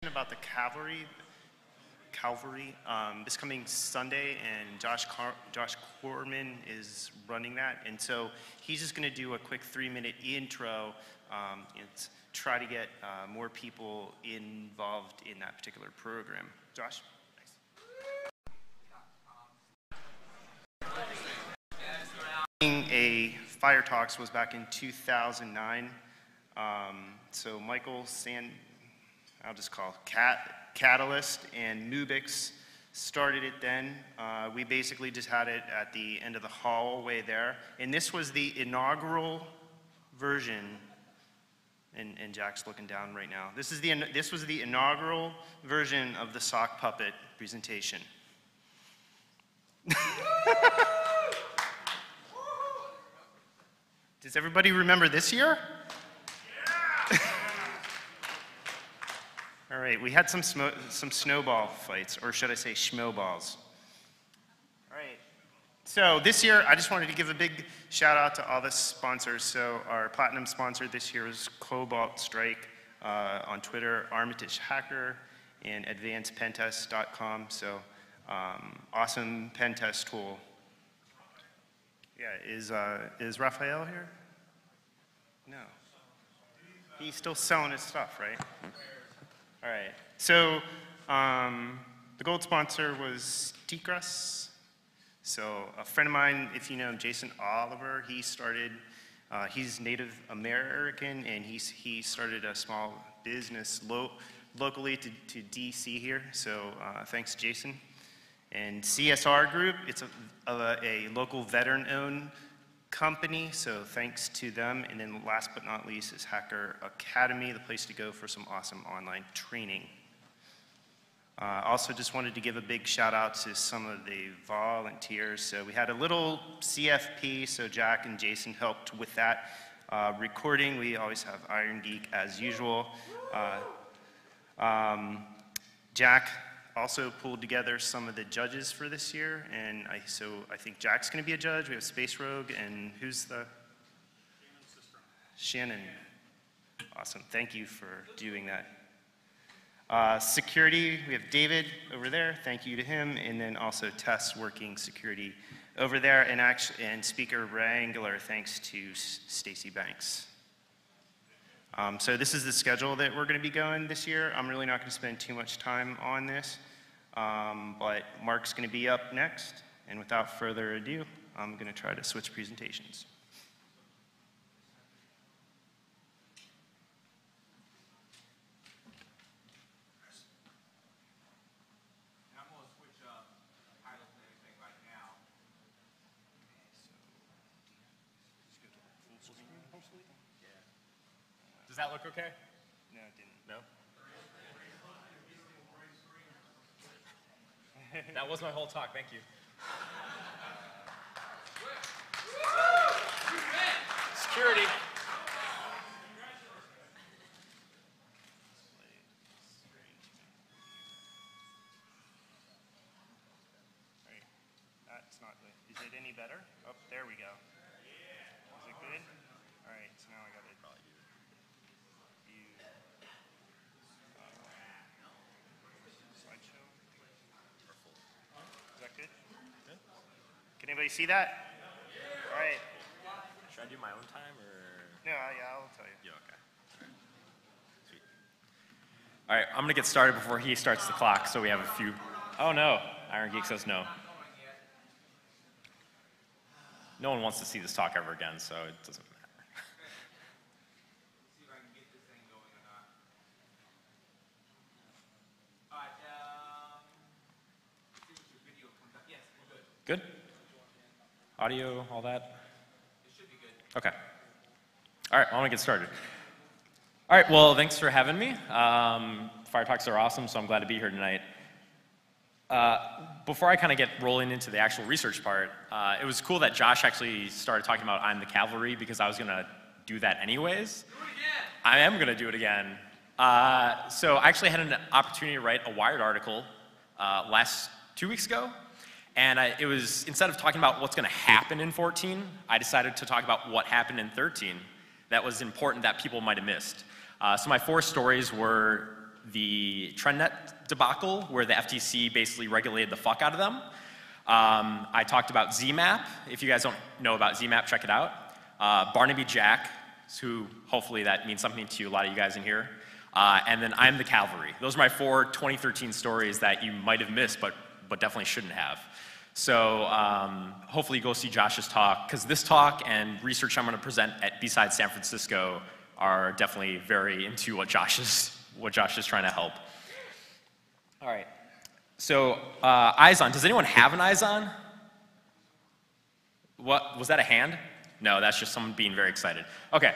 About the Calvary this coming Sunday, and Josh Corman is running that, and so he's just going to do a quick 3-minute intro and try to get more people involved in that particular program. Josh? A Fire Talks was back in 2009. So Michael I'll just call Catalyst and Mubix started it then. We basically just had it at the end of the hallway there. And this was the inaugural version, and Jack's looking down right now. This was the inaugural version of the sock puppet presentation. Does everybody remember this year? All right, we had some snowball fights, or should I say schmoballs. All right, so this year, I just wanted to give a big shout out to all the sponsors. So our platinum sponsor this year is Cobalt Strike on Twitter, Armitage Hacker, and advancedpentest.com. So awesome pen test tool. Yeah, is Raphael here? No. He's still selling his stuff, right? All right, so the gold sponsor was Tigras. So a friend of mine, if you know him, Jason Oliver, he started, he's Native American, and he started a small business locally to DC here, so thanks, Jason. And CSR Group, it's a local veteran-owned company, so thanks to them. And then last but not least is Hacker Academy, the place to go for some awesome online training. Also just wanted to give a big shout out to some of the volunteers. So we had a little CFP, so Jack and Jason helped with that recording. We always have Iron Geek as usual. Jack also pulled together some of the judges for this year, and so I think Jack's going to be a judge. We have Space Rogue, and who's the? Shannon. Awesome. Thank you for doing that. Security, we have David over there. Thank you to him, and then also Tess working security over there, and speaker wrangler. Thanks to Stacy Banks. So this is the schedule that we're going to be going this year. I'm really not going to spend too much time on this, but Mark's going to be up next. And without further ado, I'm going to try to switch presentations. Does that look okay? No, it didn't. No? That was my whole talk, thank you. Security. Right. That's not good. Is it any better? Oh, there we go. Is it good? All right, so now I got to slideshow. Is that good? Good. Can anybody see that? All right. Should I do my own time or? No, yeah, I'll tell you. Yeah, okay. All right. Sweet. All right, I'm gonna get started before he starts the clock, so we have a few. Oh no, Iron Geek says no. No one wants to see this talk ever again, so it doesn't matter. See if I can get this thing going or not. All right, see if your video comes up. Yes, we're good. Good? Audio, all that? It should be good. Okay. All right, well, I'm gonna get started. All right, well, thanks for having me. Fire Talks are awesome, so I'm glad to be here tonight. Before I kind of get rolling into the actual research part, it was cool that Josh actually started talking about I'm the Cavalry, because I was gonna do that anyways. Do it again. I am gonna do it again. So I actually had an opportunity to write a Wired article 2 weeks ago. And it was, instead of talking about what's gonna happen in 14, I decided to talk about what happened in 13 that was important that people might have missed. So my 4 stories were the TrendNet debacle, where the FTC basically regulated the fuck out of them. I talked about ZMAP. If you guys don't know about ZMAP, check it out. Barnaby Jack, who hopefully that means something to you, a lot of you guys in here. And then I'm the Cavalry. Those are my 4 2013 stories that you might have missed, but definitely shouldn't have. So hopefully go see Josh's talk, because this talk and research I'm going to present at B-Side San Francisco are definitely very into what Josh is trying to help. All right. So eyes on. Does anyone have an eyes on? What was that? A hand? No, that's just someone being very excited. Okay.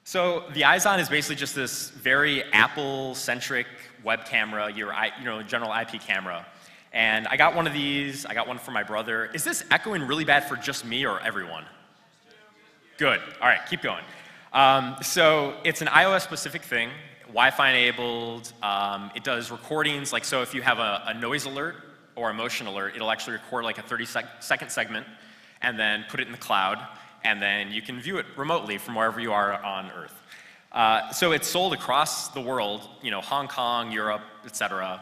So the eyes on is basically just this very Apple-centric web camera, your general IP camera. And I got one of these. I got one for my brother. Is this echoing really bad for just me or everyone? Good. All right, keep going. So it's an iOS-specific thing, Wi-Fi enabled. It does recordings, like so if you have a noise alert or a motion alert, it'll actually record like a 30-second segment and then put it in the cloud, and then you can view it remotely from wherever you are on Earth. So it's sold across the world, Hong Kong, Europe, etc.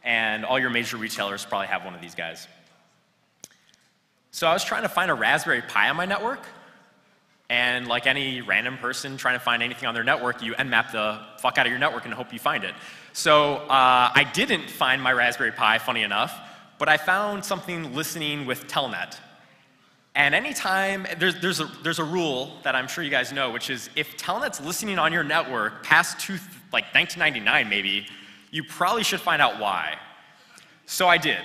And all your major retailers probably have one of these guys. So I was trying to find a Raspberry Pi on my network. And like any random person trying to find anything on their network, you nmap the fuck out of your network and hope you find it. So I didn't find my Raspberry Pi, funny enough, but I found something listening with Telnet. And anytime, there's a rule that I'm sure you guys know, which is if Telnet's listening on your network past like 1999 maybe, you probably should find out why. So I did.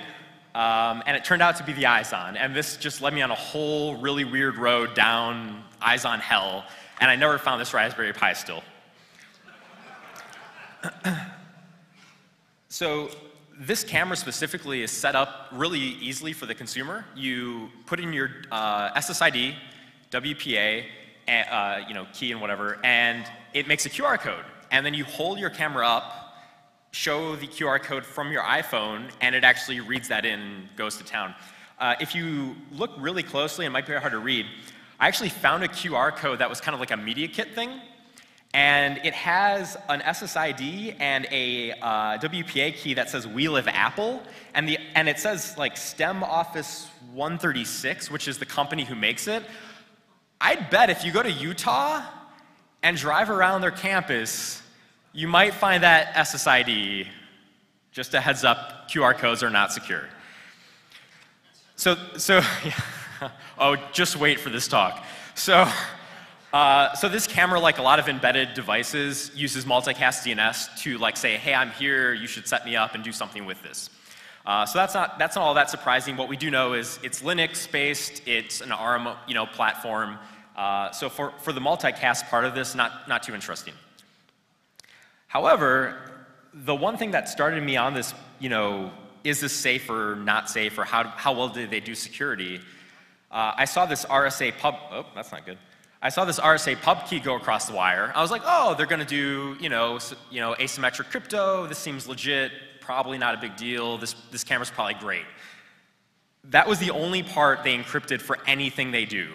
And it turned out to be the eyes on, and this just led me on a whole really weird road down eyes on hell, and I never found this Raspberry Pi still. So this camera specifically is set up really easily for the consumer. You put in your SSID, WPA, key and whatever, and it makes a QR code, and then you hold your camera up, show the QR code from your iPhone, and it actually reads that in and goes to town. If you look really closely, it might be hard to read, I actually found a QR code that was kind of like a media kit thing, and it has an SSID and a WPA key that says "We Live Apple," and it says like STEM Office 136, which is the company who makes it. I'd bet if you go to Utah and drive around their campus, you might find that SSID. Just a heads up, QR codes are not secure. So oh, just wait for this talk. So this camera, like a lot of embedded devices, uses multicast DNS to like say, hey, I'm here, you should set me up and do something with this. So that's not all that surprising. What we do know is it's Linux-based, it's an ARM platform. So for the multicast part of this, not too interesting. However, the one thing that started me on this, is this safe or not safe, or how well did they do security? I saw this RSA pub, oh, that's not good. I saw this RSA pub key go across the wire. I was like, oh, they're gonna do, asymmetric crypto. This seems legit, probably not a big deal. This camera's probably great. That was the only part they encrypted for anything they do.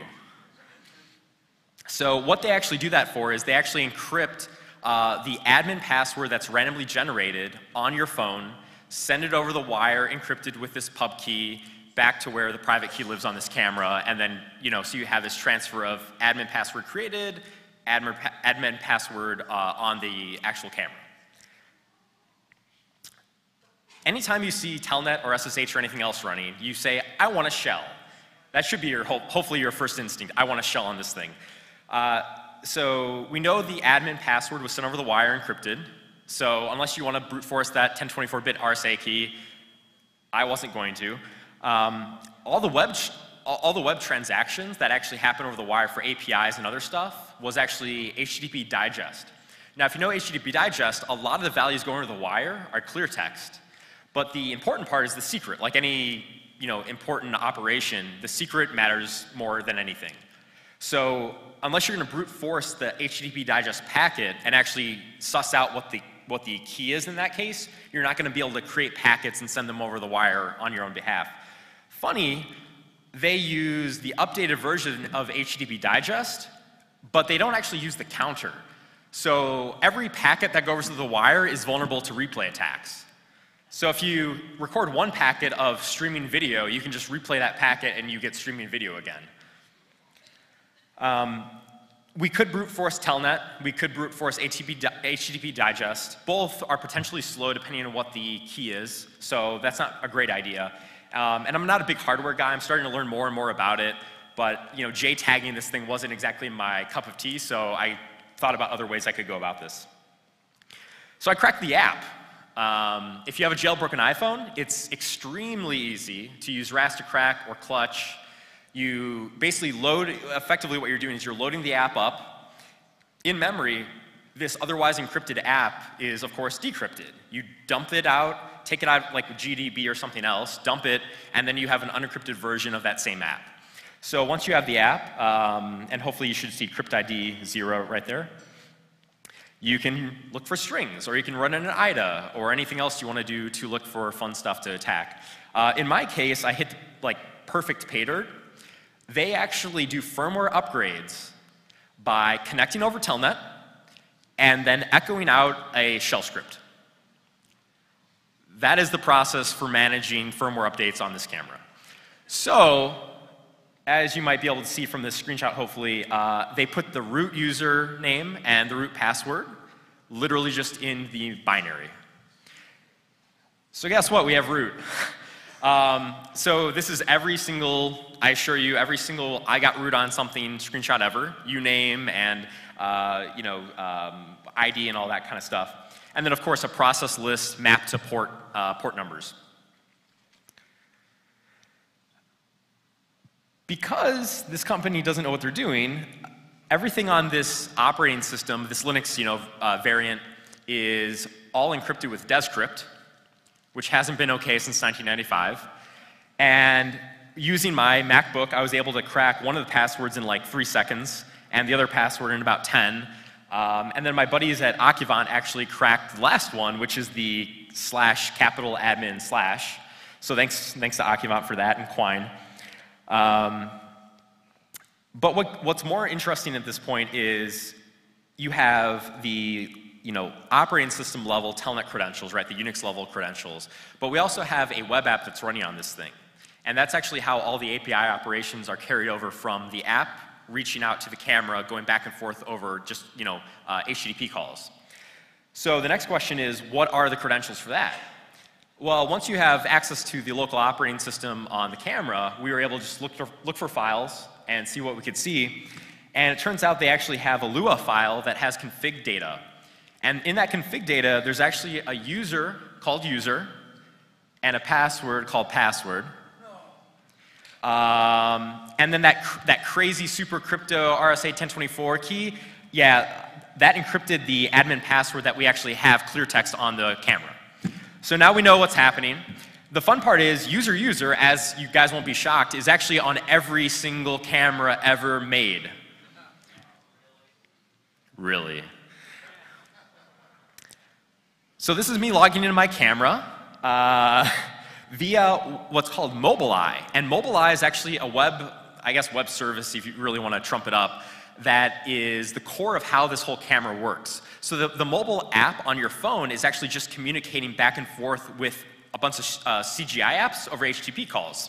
So what they actually do that for is they actually encrypt the admin password that's randomly generated on your phone, send it over the wire encrypted with this pub key back to where the private key lives on this camera, and then, so you have this transfer of admin password created, admin password on the actual camera. Anytime you see Telnet or SSH or anything else running, you say, I want a shell. That should be hopefully your first instinct. I want a shell on this thing. So we know the admin password was sent over the wire encrypted. So unless you want to brute force that 1024-bit RSA key, I wasn't going to. All the web transactions that actually happen over the wire for APIs and other stuff was actually HTTP digest. Now, if you know HTTP digest, a lot of the values going over the wire are clear text. But the important part is the secret. Like any important operation, the secret matters more than anything. So unless you're going to brute force the HTTP digest packet and actually suss out what the key is in that case, you're not going to be able to create packets and send them over the wire on your own behalf. Funny, they use the updated version of HTTP digest, but they don't actually use the counter. So every packet that goes to the wire is vulnerable to replay attacks. So if you record one packet of streaming video, you can just replay that packet and you get streaming video again. We could brute force Telnet. We could brute force HTTP digest. Both are potentially slow depending on what the key is, so that's not a great idea. And I'm not a big hardware guy. I'm starting to learn more and more about it, but JTagging this thing wasn't exactly my cup of tea, so I thought about other ways I could go about this. So I cracked the app. If you have a jailbroken iPhone, it's extremely easy to use Rastercrack or Clutch. You basically effectively what you're doing is you're loading the app up. In memory, this otherwise encrypted app is, of course, decrypted. You dump it out, take it out like GDB or something else, dump it, and then you have an unencrypted version of that same app. So once you have the app, and hopefully you should see crypt ID 0 right there, you can look for strings, or you can run in an IDA, or anything else you want to do to look for fun stuff to attack. In my case, I hit like perfect pay dirt. They actually do firmware upgrades by connecting over Telnet and then echoing out a shell script. That is the process for managing firmware updates on this camera. So, as you might be able to see from this screenshot, hopefully, they put the root username and the root password literally just in the binary. So guess what? We have root. So this is every single, I assure you, every single I got root on something screenshot ever, uname and ID and all that kind of stuff. And then of course a process list mapped to port numbers. Because this company doesn't know what they're doing, everything on this operating system, this Linux variant, is all encrypted with Descrypt, which hasn't been okay since 1995. And using my MacBook, I was able to crack one of the passwords in like 3 seconds, and the other password in about 10. And then my buddies at Occupant actually cracked the last one, which is the /admin/. So thanks to Occupant for that, and Quine. But what's more interesting at this point is you have the operating system level telnet credentials, right, the Unix level credentials. But we also have a web app that's running on this thing. And that's actually how all the API operations are carried over from the app reaching out to the camera, going back and forth over just HTTP calls. So the next question is, what are the credentials for that? Well, once you have access to the local operating system on the camera, we were able to just look for files and see what we could see. And it turns out they actually have a Lua file that has config data. And in that config data, there's actually a user called user and a password called password. And then that crazy super crypto RSA 1024 key, yeah, that encrypted the admin password that we actually have clear text on the camera. So now we know what's happening. The fun part is user, as you guys won't be shocked, is actually on every single camera ever made. Really? So this is me logging into my camera via what's called Mobileye. And Mobileye is actually a web service, if you really want to trump it up, that is the core of how this whole camera works. So the mobile app on your phone is actually just communicating back and forth with a bunch of CGI apps over HTTP calls.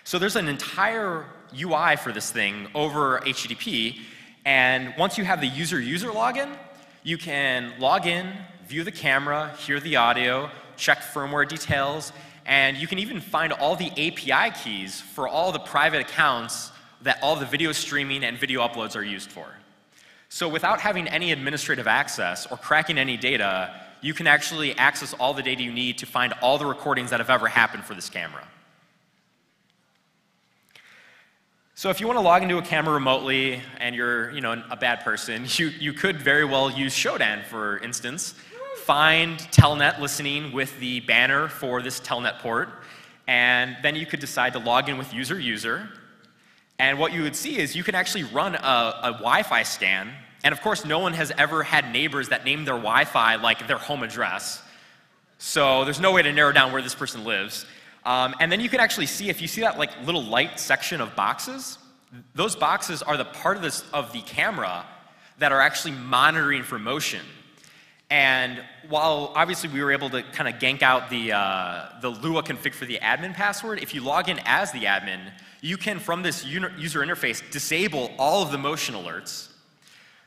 So there's an entire UI for this thing over HTTP, and once you have the user login, you can log in, view the camera, hear the audio, check firmware details, and you can even find all the API keys for all the private accounts that all the video streaming and video uploads are used for. So without having any administrative access or cracking any data, you can actually access all the data you need to find all the recordings that have ever happened for this camera. So if you want to log into a camera remotely and you're a bad person, you could very well use Shodan, for instance. Find Telnet listening with the banner for this Telnet port, and then you could decide to log in with user. And what you would see is you can actually run a Wi-Fi scan, and of course no one has ever had neighbors that name their Wi-Fi like their home address. So there's no way to narrow down where this person lives. And then you can actually see, if you see that like little light section of boxes, those boxes are the part of the camera that are actually monitoring for motion. And while obviously we were able to kind of gank out the Lua config for the admin password, if you log in as the admin, you can, from this user interface, disable all of the motion alerts.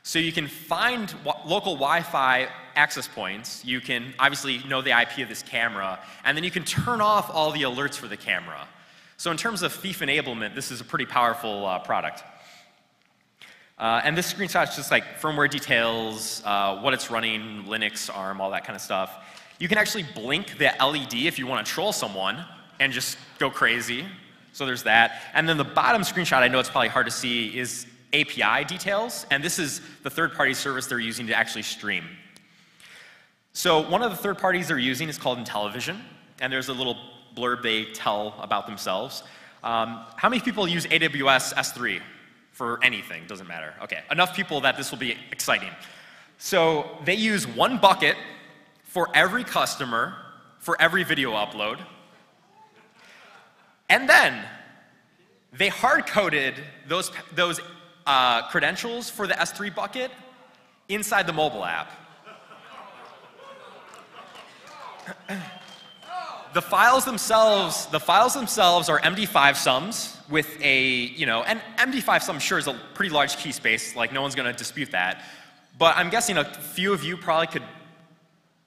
So you can find local Wi-Fi access points, you can obviously know the IP of this camera, and then you can turn off all the alerts for the camera. So in terms of thief enablement, this is a pretty powerful product. And this screenshot is just like firmware details, what it's running, Linux, ARM, all that kind of stuff. You can actually blink the LED if you want to troll someone and just go crazy. So there's that. And then the bottom screenshot, I know it's probably hard to see, is API details, and this is the third-party service they're using to actually stream. So one of the third parties they're using is called Intellivision, and there's a little blurb they tell about themselves. How many people use AWS S3 for anything? Doesn't matter. Okay, enough people that this will be exciting. So they use one bucket for every customer, for every video upload, and then they hard-coded those credentials for the S3 bucket inside the mobile app. The files themselves are MD5 sums with a, and MD5 sum sure is a pretty large key space, like no one's gonna dispute that. But I'm guessing a few of you probably could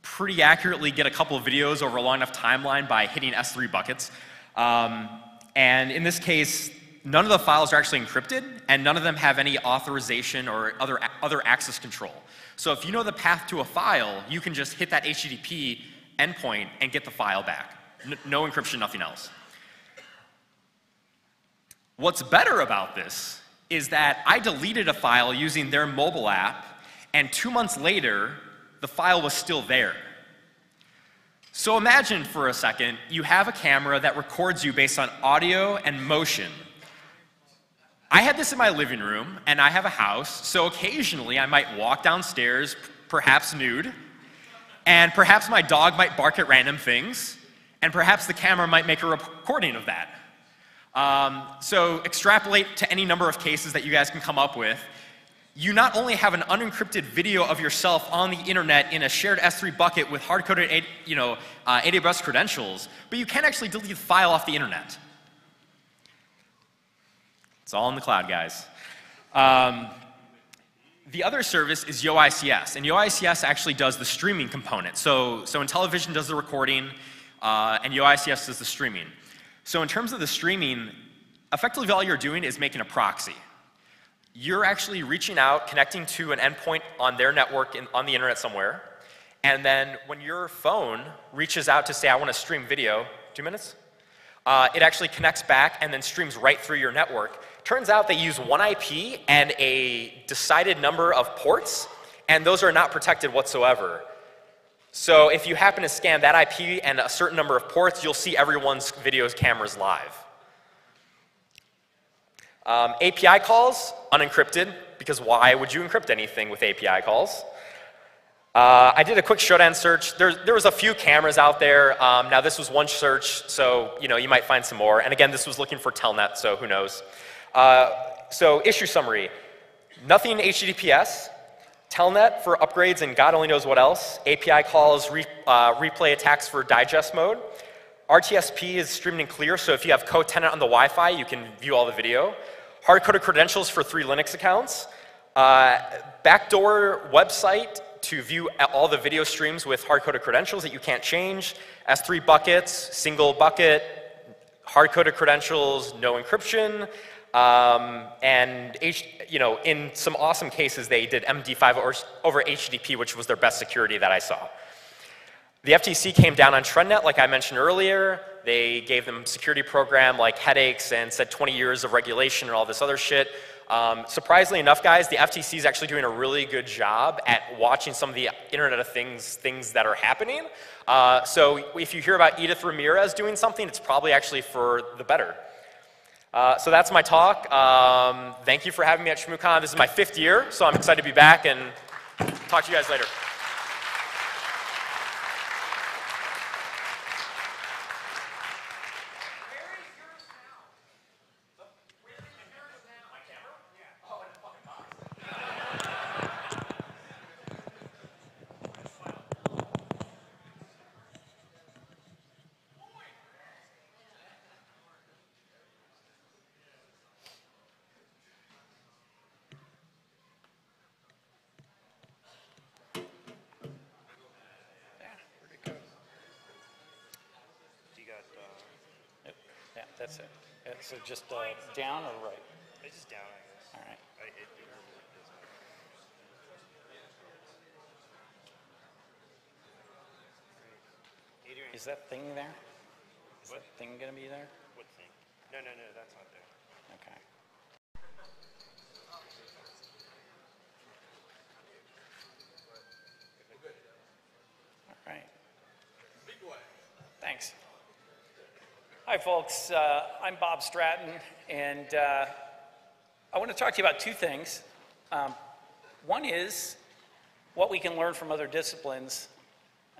pretty accurately get a couple of videos over a long enough timeline by hitting S3 buckets. And in this case, none of the files are actually encrypted, and none of them have any authorization or other access control. So if you know the path to a file, you can just hit that HTTP endpoint and get the file back. No encryption, nothing else. What's better about this is that I deleted a file using their mobile app, and 2 months later, the file was still there. So imagine for a second, you have a camera that records you based on audio and motion. I had this in my living room, and I have a house, so occasionally I might walk downstairs, perhaps nude, and perhaps my dog might bark at random things, and perhaps the camera might make a recording of that. So extrapolate to any number of cases that you guys can come up with. You not only have an unencrypted video of yourself on the internet in a shared S3 bucket with hard-coded AWS credentials, but you can actually delete the file off the internet. It's all in the cloud, guys. The other service is YoICS, and YoICS actually does the streaming component. So Intellivision does the recording, and YoICS does the streaming. So in terms of the streaming, effectively all you're doing is making a proxy. You're actually reaching out, connecting to an endpoint on their network on the internet somewhere, and then when your phone reaches out to say, I want to stream video, 2 minutes? It actually connects back and then streams right through your network. Turns out they use one IP and a decided number of ports, and those are not protected whatsoever. So if you happen to scan that IP and a certain number of ports, you'll see everyone's videos cameras live. API calls, unencrypted, because why would you encrypt anything with API calls? I did a quick showdown search. There was a few cameras out there. Now this was one search, so you might find some more. And again, this was looking for Telnet, so who knows. So issue summary, nothing HTTPS, Telnet for upgrades and God only knows what else, API calls, replay attacks for digest mode. RTSP is streaming and clear, so if you have co-tenant on the Wi-Fi, you can view all the video. Hard-coded credentials for 3 Linux accounts. Backdoor website to view all the video streams with hard-coded credentials that you can't change. S3 buckets, single bucket, hard-coded credentials, no encryption. And in some awesome cases, they did MD5 over HTTP, which was their best security that I saw. The FTC came down on TrendNet, like I mentioned earlier. They gave them a security program like headaches and said 20 years of regulation and all this other shit. Surprisingly enough, guys, the FTC is actually doing a really good job at watching some of the Internet of things that are happening. So if you hear about Edith Ramirez doing something, it's probably actually for the better. So that's my talk. Thank you for having me at ShmooCon. This is my 5th year, so I'm excited to be back, and talk to you guys later. That's it. So just down or right? It's just down, I guess. All right. Adrian, Is that thing there? Is What? that thing going to be there? what thing? No, that's not there. Okay. All right. Thanks. Hi, folks. I'm Bob Stratton, and I want to talk to you about two things. One is what we can learn from other disciplines,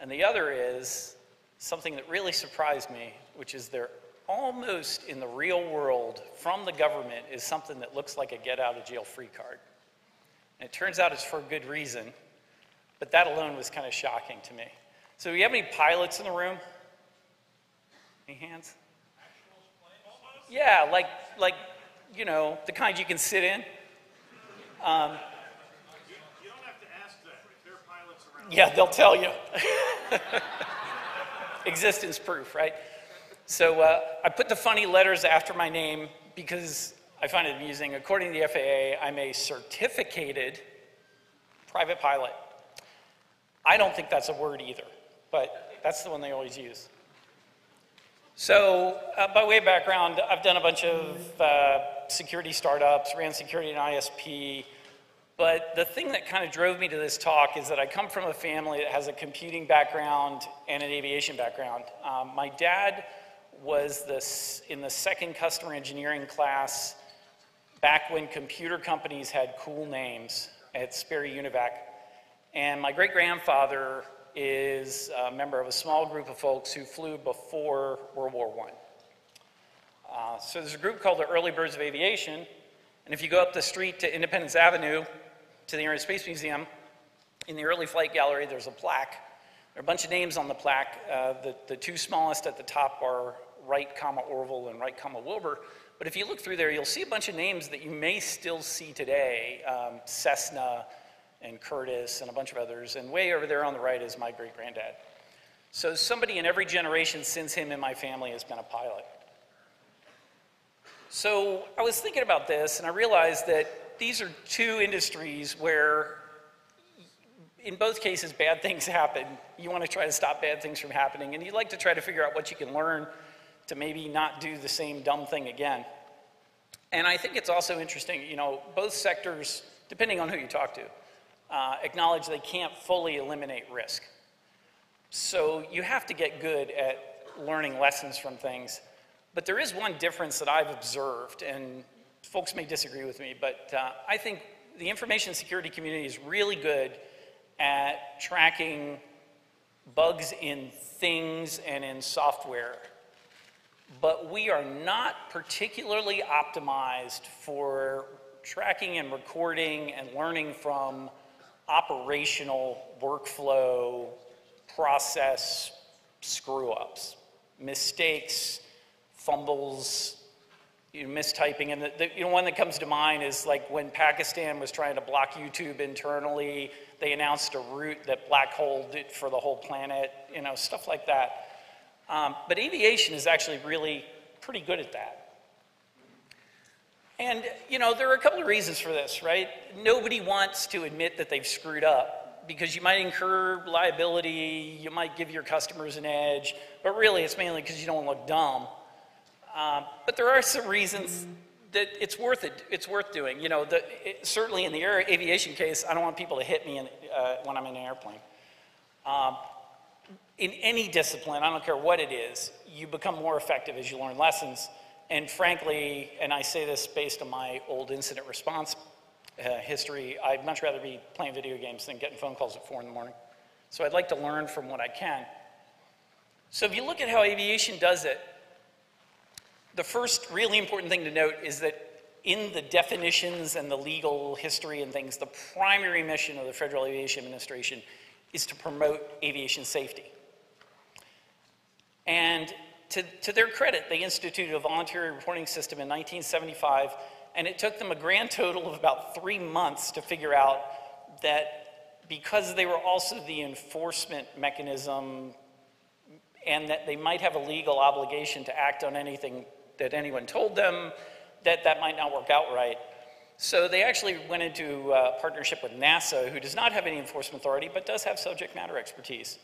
and the other is something that really surprised me, which is they're almost in the real world from the government is something that looks like a get out of jail free card. And it turns out it's for a good reason, but that alone was kind of shocking to me. So do you have any pilots in the room? Any hands? Yeah, like you know, the kind you can sit in. You don't have to ask that. There are pilots around. Yeah, they'll tell you. Existence proof, right? So I put the funny letters after my name because I find it amusing. According to the FAA, I'm a certificated private pilot. I don't think that's a word either, but that's the one they always use. So by way of background, I've done a bunch of security startups, ran security in ISP, but the thing that kind of drove me to this talk is that I come from a family that has a computing background and an aviation background. My dad was in the second customer engineering class back when computer companies had cool names at Sperry Univac. And my great-grandfather is a member of a small group of folks who flew before World War I. So there's a group called the Early Birds of Aviation, and if you go up the street to Independence Avenue to the Air and Space Museum, in the early flight gallery there's a plaque. There are a bunch of names on the plaque. The two smallest at the top are Wright, Orville, and Wright, Wilbur. But if you look through there, you'll see a bunch of names that you may still see today. Cessna and Curtis and a bunch of others. And way over there on the right is my great-granddad. So somebody in every generation since him in my family has been a pilot. So I was thinking about this, and I realized that these are two industries where in both cases, bad things happen. You want to try to stop bad things from happening, and you like to try to figure out what you can learn to maybe not do the same dumb thing again. And I think it's also interesting, you know, both sectors, depending on who you talk to, acknowledge they can't fully eliminate risk. So you have to get good at learning lessons from things. But there is one difference that I've observed, and folks may disagree with me, but I think the information security community is really good at tracking bugs in things and in software. But we are not particularly optimized for tracking and recording and learning from operational workflow process screw-ups, mistakes, fumbles, mistyping. And the one that comes to mind is like when Pakistan was trying to block YouTube internally, they announced a route that black holed it for the whole planet, you know, stuff like that. But aviation is actually really pretty good at that. And, you know, there are a couple of reasons for this, right? Nobody wants to admit that they've screwed up because you might incur liability, you might give your customers an edge, but really it's mainly because you don't look dumb. But there are some reasons that it's worth it. It's worth doing. You know, certainly in the aviation case, I don't want people to hit me when I'm in an airplane. In any discipline, I don't care what it is, you become more effective as you learn lessons. And frankly, and I say this based on my old incident response history, I'd much rather be playing video games than getting phone calls at 4 in the morning. So I'd like to learn from what I can. So if you look at how aviation does it, the first really important thing to note is that in the definitions and the legal history and things, the primary mission of the Federal Aviation Administration is to promote aviation safety. And to their credit, they instituted a voluntary reporting system in 1975, and it took them a grand total of about 3 months to figure out that because they were also the enforcement mechanism and that they might have a legal obligation to act on anything that anyone told them, that might not work out right. So they actually went into a partnership with NASA, who does not have any enforcement authority, but does have subject matter expertise.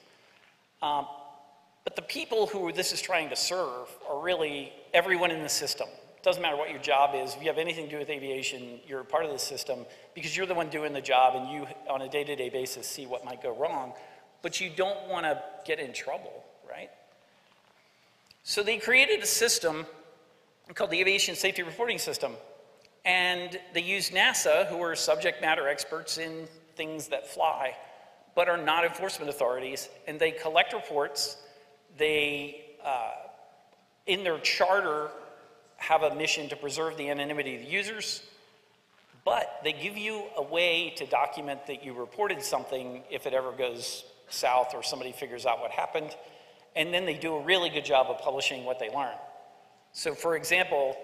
But the people who this is trying to serve are really everyone in the system. It doesn't matter what your job is. If you have anything to do with aviation, you're a part of the system because you're the one doing the job and you, on a day-to-day basis, see what might go wrong. But you don't want to get in trouble, right? So they created a system called the Aviation Safety Reporting System. And they used NASA, who are subject matter experts in things that fly, but are not enforcement authorities. And they collect reports. They, in their charter, have a mission to preserve the anonymity of the users. But they give you a way to document that you reported something if it ever goes south or somebody figures out what happened. And then they do a really good job of publishing what they learn. So for example,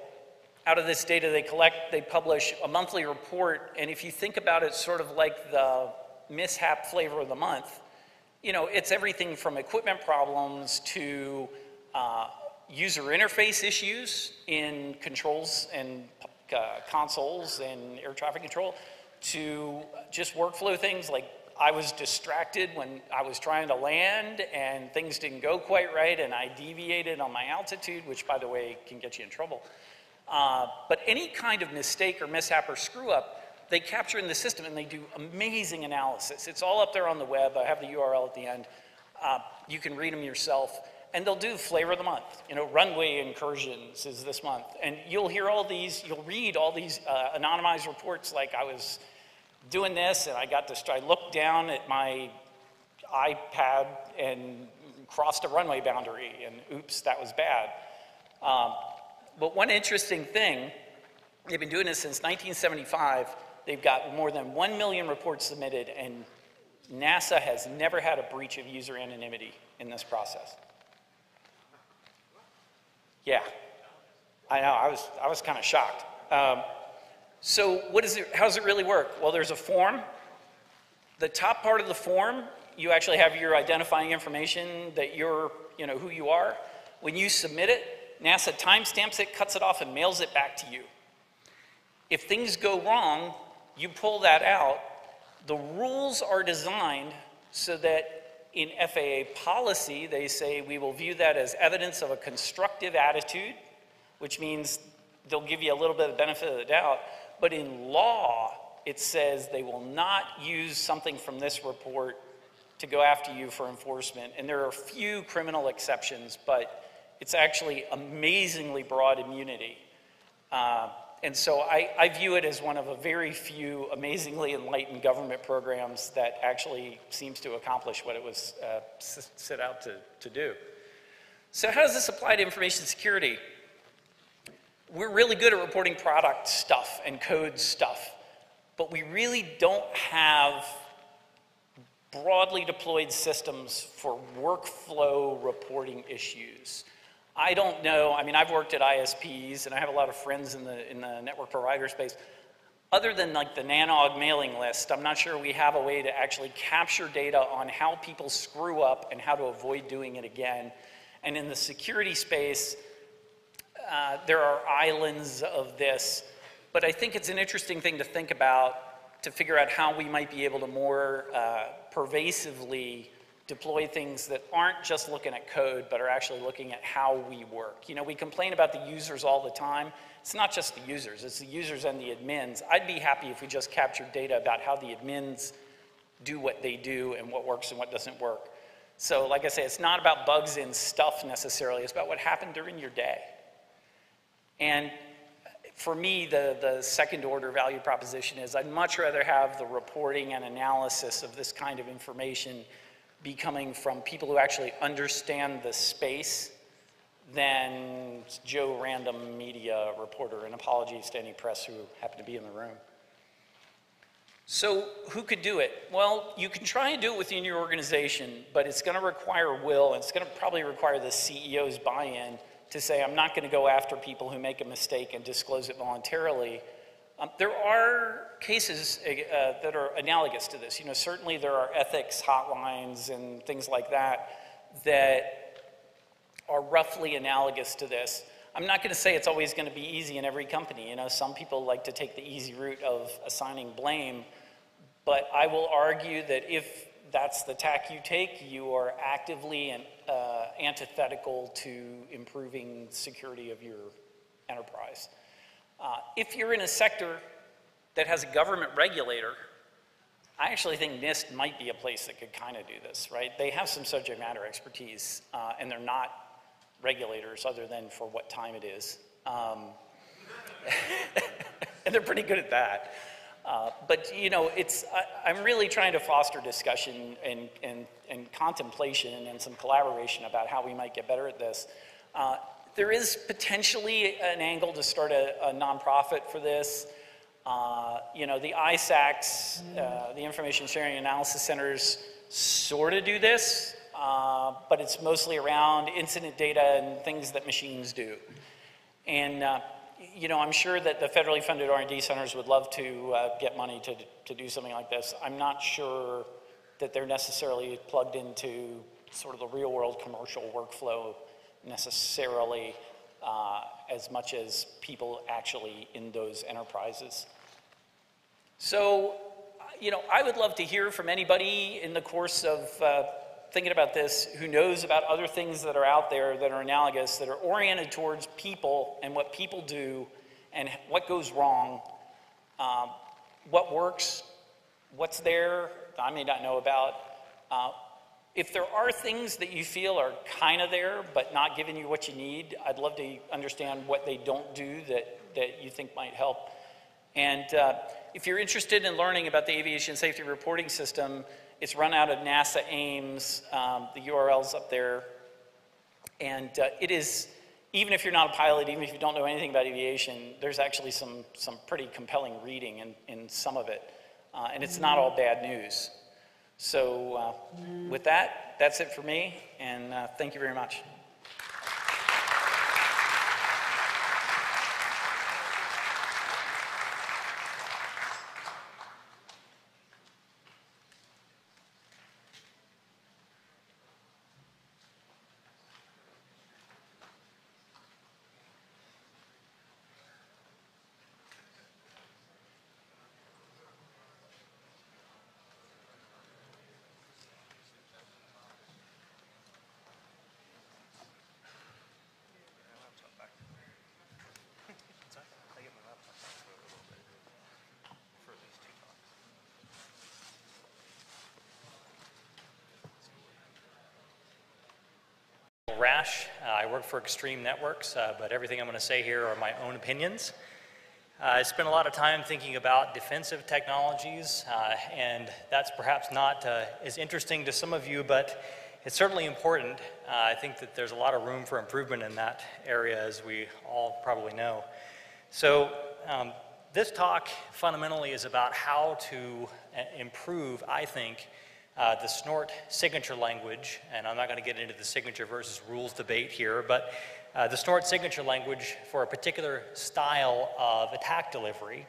out of this data they collect, they publish a monthly report, and if you think about it sort of like the mishap flavor of the month, you know, it's everything from equipment problems to user interface issues in controls and consoles and air traffic control to just workflow things like I was distracted when I was trying to land and things didn't go quite right and I deviated on my altitude, which by the way can get you in trouble. But any kind of mistake or mishap or screw up, they capture in the system and they do amazing analysis. It's all up there on the web. I have the URL at the end. You can read them yourself. And they'll do flavor of the month. You know, runway incursions is this month. And you'll hear all these, you'll read all these anonymized reports like I was doing this and I looked down at my iPad and crossed a runway boundary and oops, that was bad. But one interesting thing, they've been doing this since 1975. They've got more than 1 million reports submitted and NASA has never had a breach of user anonymity in this process. Yeah, I know, I was kind of shocked. So how does it really work? Well, there's a form. The top part of the form, you actually have your identifying information that you're, you know, who you are. When you submit it, NASA timestamps it, cuts it off, and mails it back to you. If things go wrong, you pull that out. The rules are designed so that in FAA policy, they say we will view that as evidence of a constructive attitude, which means they'll give you a little bit of benefit of the doubt. But in law, it says they will not use something from this report to go after you for enforcement. And there are a few criminal exceptions, but it's actually amazingly broad immunity. And so I view it as one of a very few amazingly enlightened government programs that actually seems to accomplish what it was set out to do. So how does this apply to information security? We're really good at reporting product stuff and code stuff, but we really don't have broadly deployed systems for workflow reporting issues. I don't know, I mean, I've worked at ISPs and I have a lot of friends in the network provider space. Other than like the NANOG mailing list, I'm not sure we have a way to actually capture data on how people screw up and how to avoid doing it again. And in the security space, there are islands of this, but I think it's an interesting thing to think about to figure out how we might be able to more pervasively deploy things that aren't just looking at code, but are actually looking at how we work. You know, we complain about the users all the time. It's not just the users, it's the users and the admins. I'd be happy if we just captured data about how the admins do what they do and what works and what doesn't work. So like I say, it's not about bugs in stuff necessarily, it's about what happened during your day. And for me, the second order value proposition is I'd much rather have the reporting and analysis of this kind of information be coming from people who actually understand the space than Joe random media reporter, and apologies to any press who happen to be in the room. So who could do it? Well, you can try and do it within your organization, but it's going to require will, and it's going to probably require the CEO's buy-in to say, I'm not going to go after people who make a mistake and disclose it voluntarily. There are cases that are analogous to this. You know, certainly there are ethics hotlines and things like that that are roughly analogous to this. I'm not going to say it's always going to be easy in every company. You know, some people like to take the easy route of assigning blame, but I will argue that if that's the tack you take, you are actively and antithetical to improving security of your enterprise. If you're in a sector that has a government regulator, I actually think NIST might be a place that could kind of do this, right? They have some subject matter expertise, and they're not regulators other than for what time it is. And they're pretty good at that. But you know, I'm really trying to foster discussion and contemplation and some collaboration about how we might get better at this. There is potentially an angle to start a nonprofit for this. You know, the ISACs, the Information Sharing Analysis Centers, sort of do this, but it's mostly around incident data and things that machines do. And you know, I'm sure that the federally funded R&D centers would love to get money to do something like this. I'm not sure that they're necessarily plugged into sort of the real world commercial workflow necessarily as much as people actually in those enterprises. So, you know, I would love to hear from anybody in the course of thinking about this who knows about other things that are out there that are analogous, that are oriented towards people and what people do and what goes wrong, what works, what's there that I may not know about. If there are things that you feel are kind of there but not giving you what you need, I'd love to understand what they don't do that you think might help. And if you're interested in learning about the Aviation Safety Reporting System, it's run out of NASA Ames. The URL's up there. And it is, even if you're not a pilot, even if you don't know anything about aviation, there's actually some pretty compelling reading in some of it. And it's not all bad news. So with that, that's it for me. And thank you very much. Rash. I work for Extreme Networks, but everything I'm going to say here are my own opinions. I spent a lot of time thinking about defensive technologies, and that's perhaps not as interesting to some of you, but it's certainly important. I think that there's a lot of room for improvement in that area, as we all probably know. So this talk fundamentally is about how to improve, I think, the SNORT signature language, and I'm not going to get into the signature versus rules debate here, but the SNORT signature language for a particular style of attack delivery.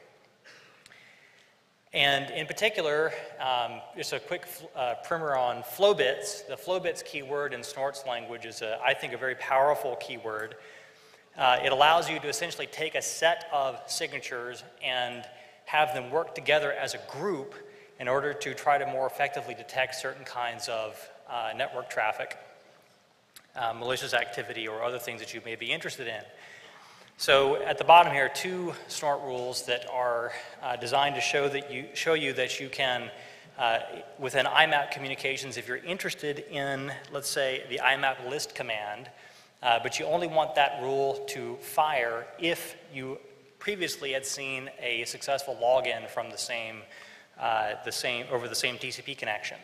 And in particular, just a quick primer on flow bits. The flow bits keyword in SNORT's language is, I think, a very powerful keyword. It allows you to essentially take a set of signatures and have them work together as a group in order to try to more effectively detect certain kinds of network traffic, malicious activity, or other things that you may be interested in. So at the bottom here, 2 SNORT rules that are designed to show you that you can, within IMAP communications, if you're interested in, let's say, the IMAP list command, but you only want that rule to fire if you previously had seen a successful login from over the same TCP connection.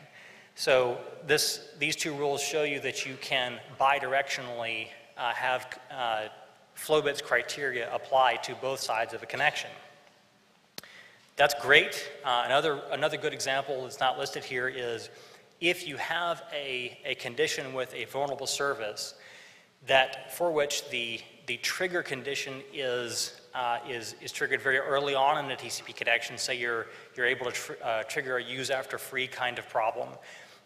So these 2 rules show you that you can bidirectionally have flowbits criteria apply to both sides of a connection. That's great. Another good example that's not listed here is if you have a condition with a vulnerable service that for which the trigger condition is triggered very early on in the TCP connection. Say you're able to trigger a use after free kind of problem.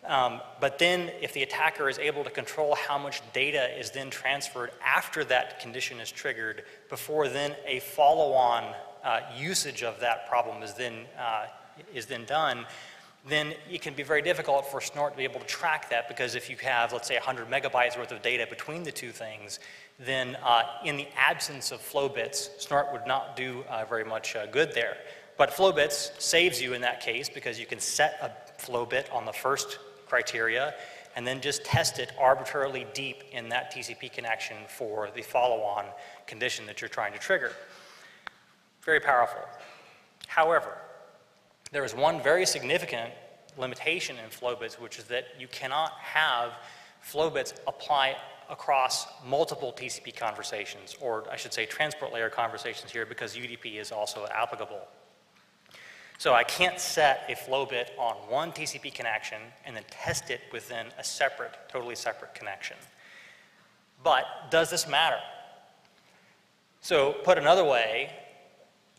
But then if the attacker is able to control how much data is then transferred after that condition is triggered, before then a follow-on usage of that problem is then done, then it can be very difficult for Snort to be able to track that, because if you have, let's say, 100 megabytes worth of data between the two things, then in the absence of flow bits, Snort would not do very much good there. But flow bits saves you in that case, because you can set a flow bit on the first criteria and then just test it arbitrarily deep in that TCP connection for the follow-on condition that you're trying to trigger. Very powerful. However, there is one very significant limitation in flow bits, which is that you cannot have flow bits apply across multiple TCP conversations, or I should say transport layer conversations here, because UDP is also applicable. So I can't set a flow bit on one TCP connection and then test it within a separate, totally separate connection. But does this matter? So put another way,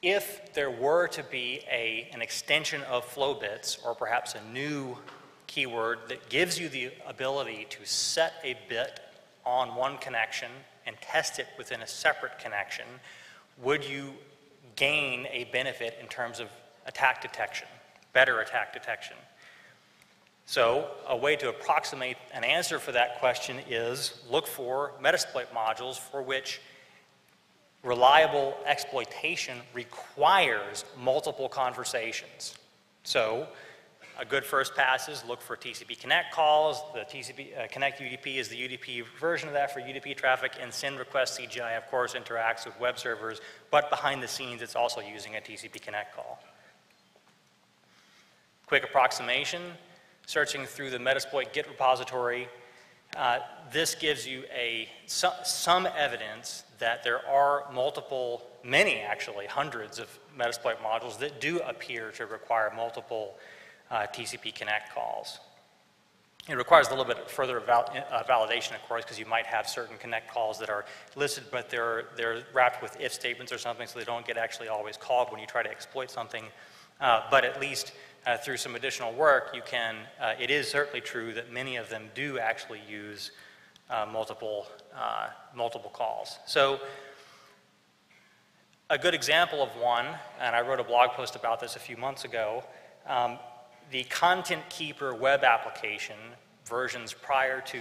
if there were to be an extension of flow bits, or perhaps a new keyword that gives you the ability to set a bit on one connection and test it within a separate connection, would you gain a benefit in terms of attack detection, better attack detection? So a way to approximate an answer for that question is look for Metasploit modules for which reliable exploitation requires multiple conversations. So a good first pass is look for TCP connect calls. The TCP connect UDP is the UDP version of that for UDP traffic, and send request CGI, of course, interacts with web servers, but behind the scenes it's also using a TCP connect call. Quick approximation, searching through the Metasploit Git repository, this gives you some evidence that there are multiple, many actually, hundreds of Metasploit modules that do appear to require multiple TCP connect calls. It requires a little bit further validation, of course, because you might have certain connect calls that are listed, but they're wrapped with if statements or something, so they don't get actually always called when you try to exploit something. But at least through some additional work, you can, it is certainly true that many of them do actually use multiple calls. So a good example of one, and I wrote a blog post about this a few months ago, the Content Keeper web application versions prior to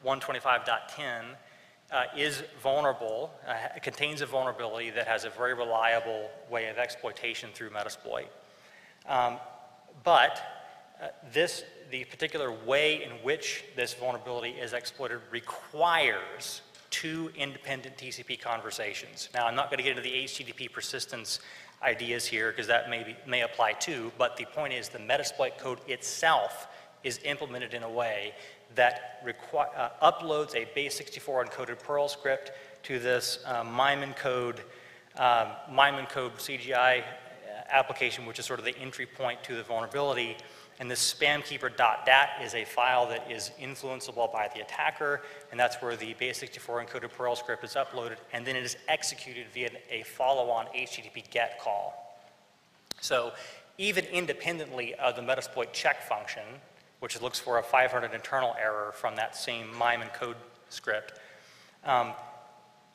125.10 is vulnerable, contains a vulnerability that has a very reliable way of exploitation through Metasploit. The particular way in which this vulnerability is exploited requires two independent TCP conversations. Now, I'm not going to get into the HTTP persistence ideas here, because that may apply too, but the point is the Metasploit code itself is implemented in a way that uploads a base64 encoded Perl script to this MIME encode CGI application, which is sort of the entry point to the vulnerability. And this spamkeeper.dat is a file that is influenceable by the attacker, and that's where the base64 encoded Perl script is uploaded, and then it is executed via a follow-on HTTP GET call. So even independently of the Metasploit check function, which looks for a 500 internal error from that same MIME encode script,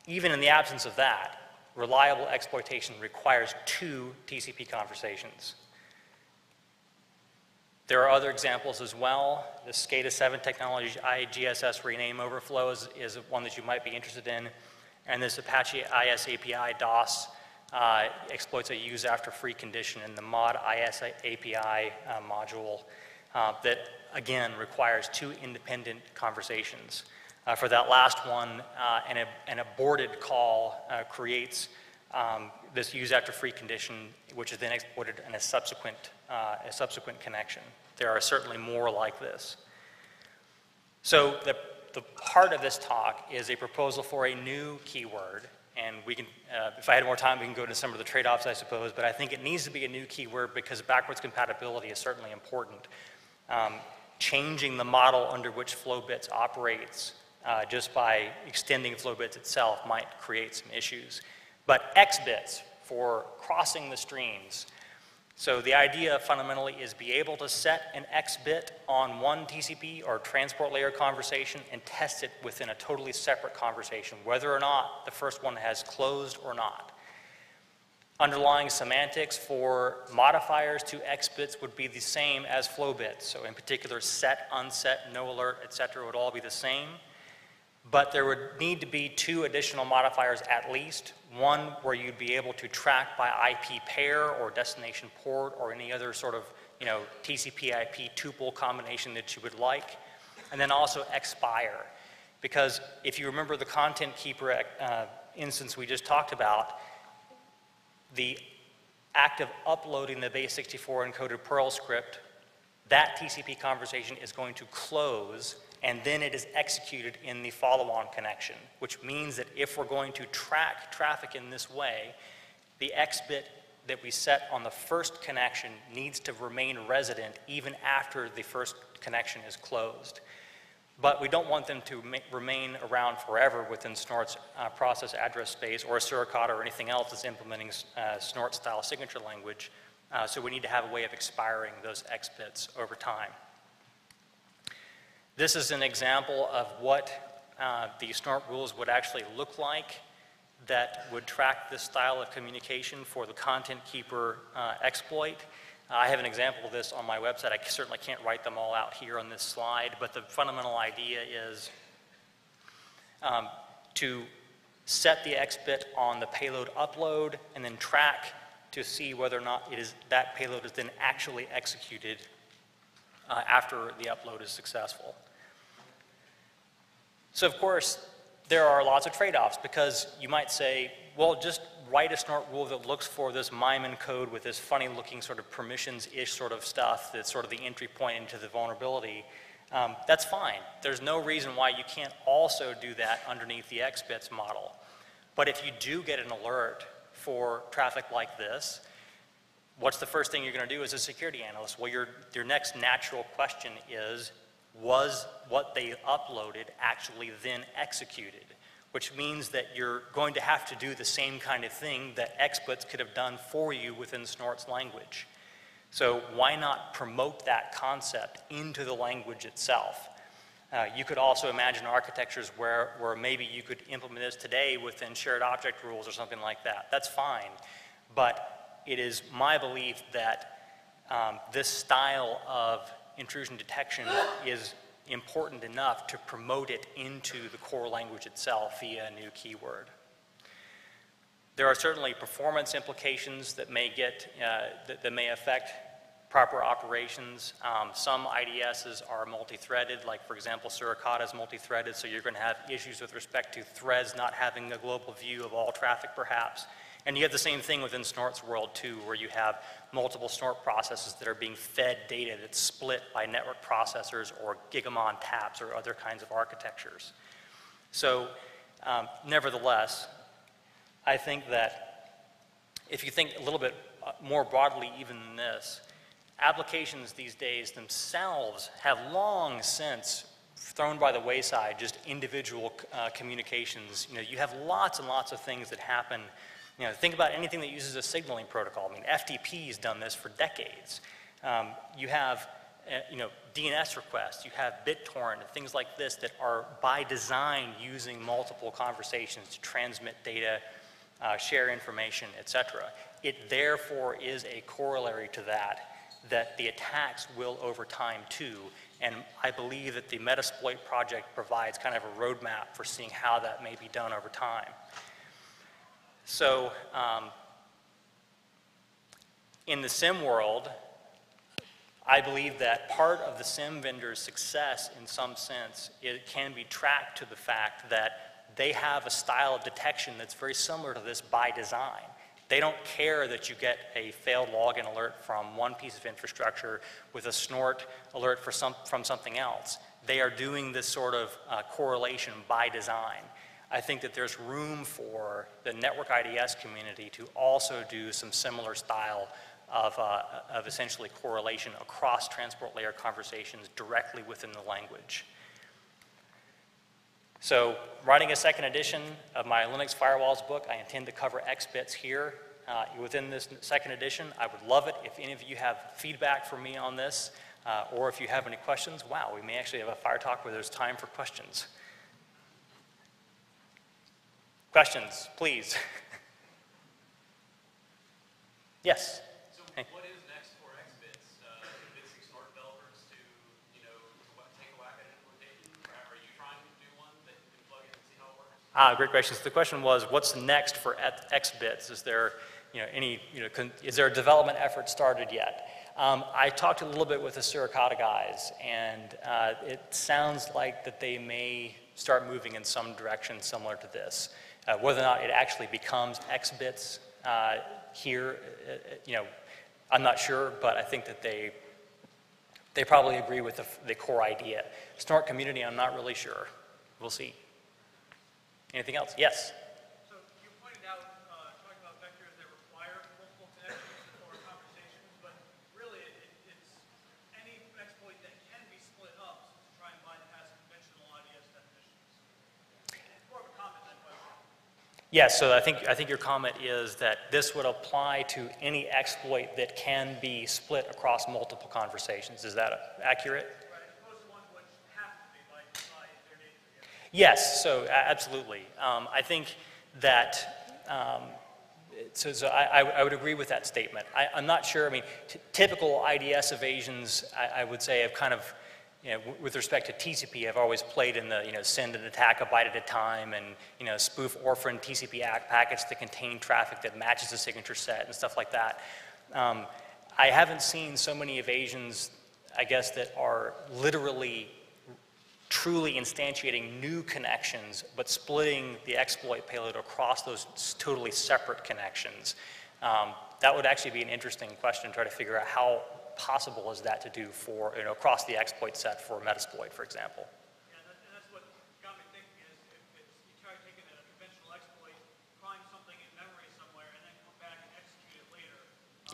even in the absence of that, reliable exploitation requires two TCP conversations. There are other examples as well. The SCADA 7 technology IGSS rename overflow is one that you might be interested in. And this Apache IS API DOS exploits a use after free condition in the mod IS API module that, again, requires two independent conversations. For that last one, an aborted call creates this use after free condition, which is then exploited in a subsequent connection. There are certainly more like this. So the heart of this talk is a proposal for a new keyword, and we can, if I had more time, we can go into some of the trade-offs, I suppose, but I think it needs to be a new keyword because backwards compatibility is certainly important. Changing the model under which FlowBits operates just by extending FlowBits itself might create some issues. But XBits for crossing the streams. So the idea fundamentally is be able to set an X bit on one TCP or transport layer conversation and test it within a totally separate conversation, whether or not the first one has closed or not. Underlying semantics for modifiers to X bits would be the same as flow bits. So in particular, set, unset, no alert, etc. would all be the same. But there would need to be 2 additional modifiers at least. One where you'd be able to track by IP pair or destination port or any other sort of, TCP IP tuple combination that you would like. And then also expire. Because if you remember the content keeper instance we just talked about, the act of uploading the base64 encoded Perl script, that TCP conversation is going to close, and then it is executed in the follow-on connection, which means that if we're going to track traffic in this way, the X bit that we set on the first connection needs to remain resident even after the first connection is closed. But we don't want them to remain around forever within Snort's process address space or ShmooCon or anything else that's implementing Snort-style signature language. So we need to have a way of expiring those X bits over time. This is an example of what the Snort rules would actually look like that would track this style of communication for the content keeper exploit. I have an example of this on my website. I certainly can't write them all out here on this slide, but the fundamental idea is to set the X bit on the payload upload and then track to see whether or not that payload is then actually executed after the upload is successful. So of course, there are lots of trade-offs because you might say, well, just write a Snort rule that looks for this MIME encode with this funny looking sort of permissions-ish sort of stuff that's sort of the entry point into the vulnerability. That's fine. There's no reason why you can't also do that underneath the X bits model. But if you do get an alert for traffic like this, what's the first thing you're going to do as a security analyst? Well, your next natural question is, was what they uploaded actually then executed? Which means that you're going to have to do the same kind of thing that XBits could have done for you within Snort's language. So why not promote that concept into the language itself? You could also imagine architectures where maybe you could implement this today within shared object rules or something like that. That's fine. But it is my belief that this style of intrusion detection is important enough to promote it into the core language itself via a new keyword. There are certainly performance implications that may that may affect proper operations. Some IDSs are multi-threaded, like for example, ShmooCon is multi-threaded, so you're going to have issues with respect to threads not having a global view of all traffic perhaps. And you have the same thing within Snort's world too, where you have multiple Snort processes that are being fed data that's split by network processors or gigamon taps or other kinds of architectures. So nevertheless, I think that if you think a little bit more broadly even than this, applications these days themselves have long since thrown by the wayside just individual communications. You have lots and lots of things that happen. Think about anything that uses a signaling protocol. I mean, FTP has done this for decades. You have, DNS requests, you have BitTorrent, things like this that are by design using multiple conversations to transmit data, share information, etc. It therefore is a corollary to that the attacks will over time too. And I believe that the Metasploit project provides kind of a roadmap for seeing how that may be done over time. So in the SIM world, I believe that part of the SIM vendor's success in some sense, it can be tracked to the fact that they have a style of detection that's very similar to this by design. They don't care that you get a failed login alert from one piece of infrastructure with a Snort alert from something else. They are doing this sort of correlation by design. I think that there's room for the network IDS community to also do some similar style of essentially correlation across transport layer conversations directly within the language. So writing a second edition of my Linux Firewalls book, I intend to cover XBits here. within this second edition. I would love it if any of you have feedback for me on this, or if you have any questions. Wow, we may actually have a fire talk where there's time for questions. Questions, please. Yes. So what is next for XBits? Convincing Snort developers to, take a whack at an implementation? Are you trying to do one that you can plug in and see how it works? Great question. So the question was, what's next for XBits? Is there, is there a development effort started yet? I talked a little bit with the Suricata guys, and it sounds like that they may start moving in some direction similar to this. Whether or not it actually becomes XBits here, I'm not sure, but I think that they probably agree with the core idea. Snort community, I'm not really sure. We'll see. Anything else? Yes? So you pointed out, talking about vectors that require multiple connections or conversations, but really it's any exploit that can be split up to try and bypass conventional IDS definitions. It's more of a comment than a question. Yes, so I think your comment is that this would apply to any exploit that can be split across multiple conversations. Is that accurate? Right, as opposed to ones which have to be by their nature. Yes, so absolutely. I think that, I would agree with that statement. I'm not sure, I mean, typical IDS evasions, I would say, have kind of, with respect to TCP, I've always played in the, send and attack a byte at a time and, spoof orphan TCP ACK packets that contain traffic that matches the signature set and stuff like that. I haven't seen so many evasions, I guess, that are literally truly instantiating new connections, but splitting the exploit payload across those totally separate connections. That would actually be an interesting question to try to figure out how possible is that to do for, across the exploit set for Metasploit, for example. Yeah, and that's what got me thinking is if you try taking a conventional exploit, prime something in memory somewhere, and then come back and execute it later.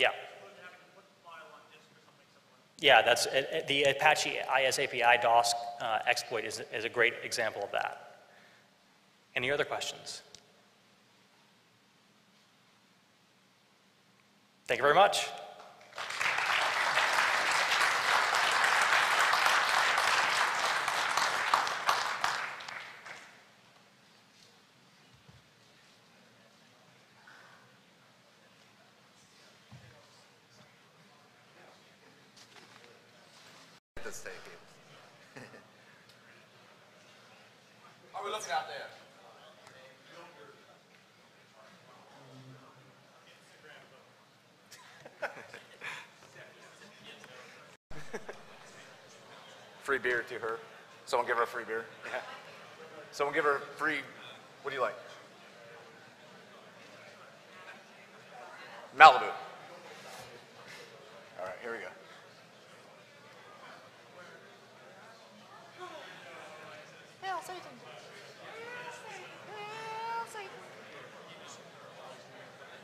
Yeah. As opposed to having to put the file on disk or something similar. Yeah, that's the Apache ISAPI DOS exploit is a great example of that. Any other questions? Thank you very much. Are we looking out there? Free beer to her. Someone give her a free beer. Yeah. Someone give her free, what do you like? Malibu. All right, here we go.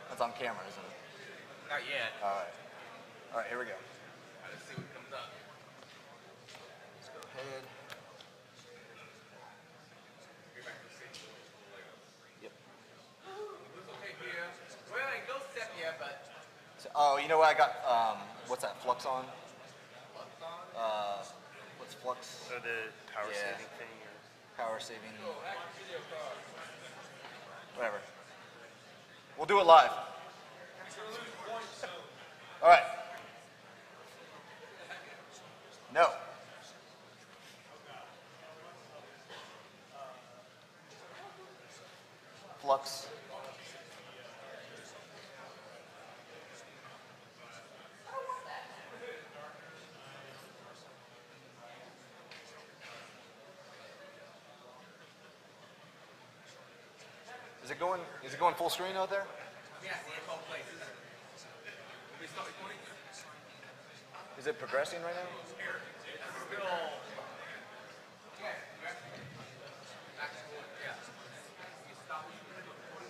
That's on camera, isn't it? Not yet. All right. All right, here we go. Let's see what comes up. Let's go ahead. Yep. It's okay here. Well, ain't no step yet, but So, oh, you know what I got? What's that? Flux on? What's Flux? So the power Yeah. saving thing. Power saving. Whatever. We'll do it live. All right. No. Flux. Is it going full screen out there? yeah, it's all places. We start recording? Is it progressing right now? Still. Yeah. Actual, yeah. You stop recording?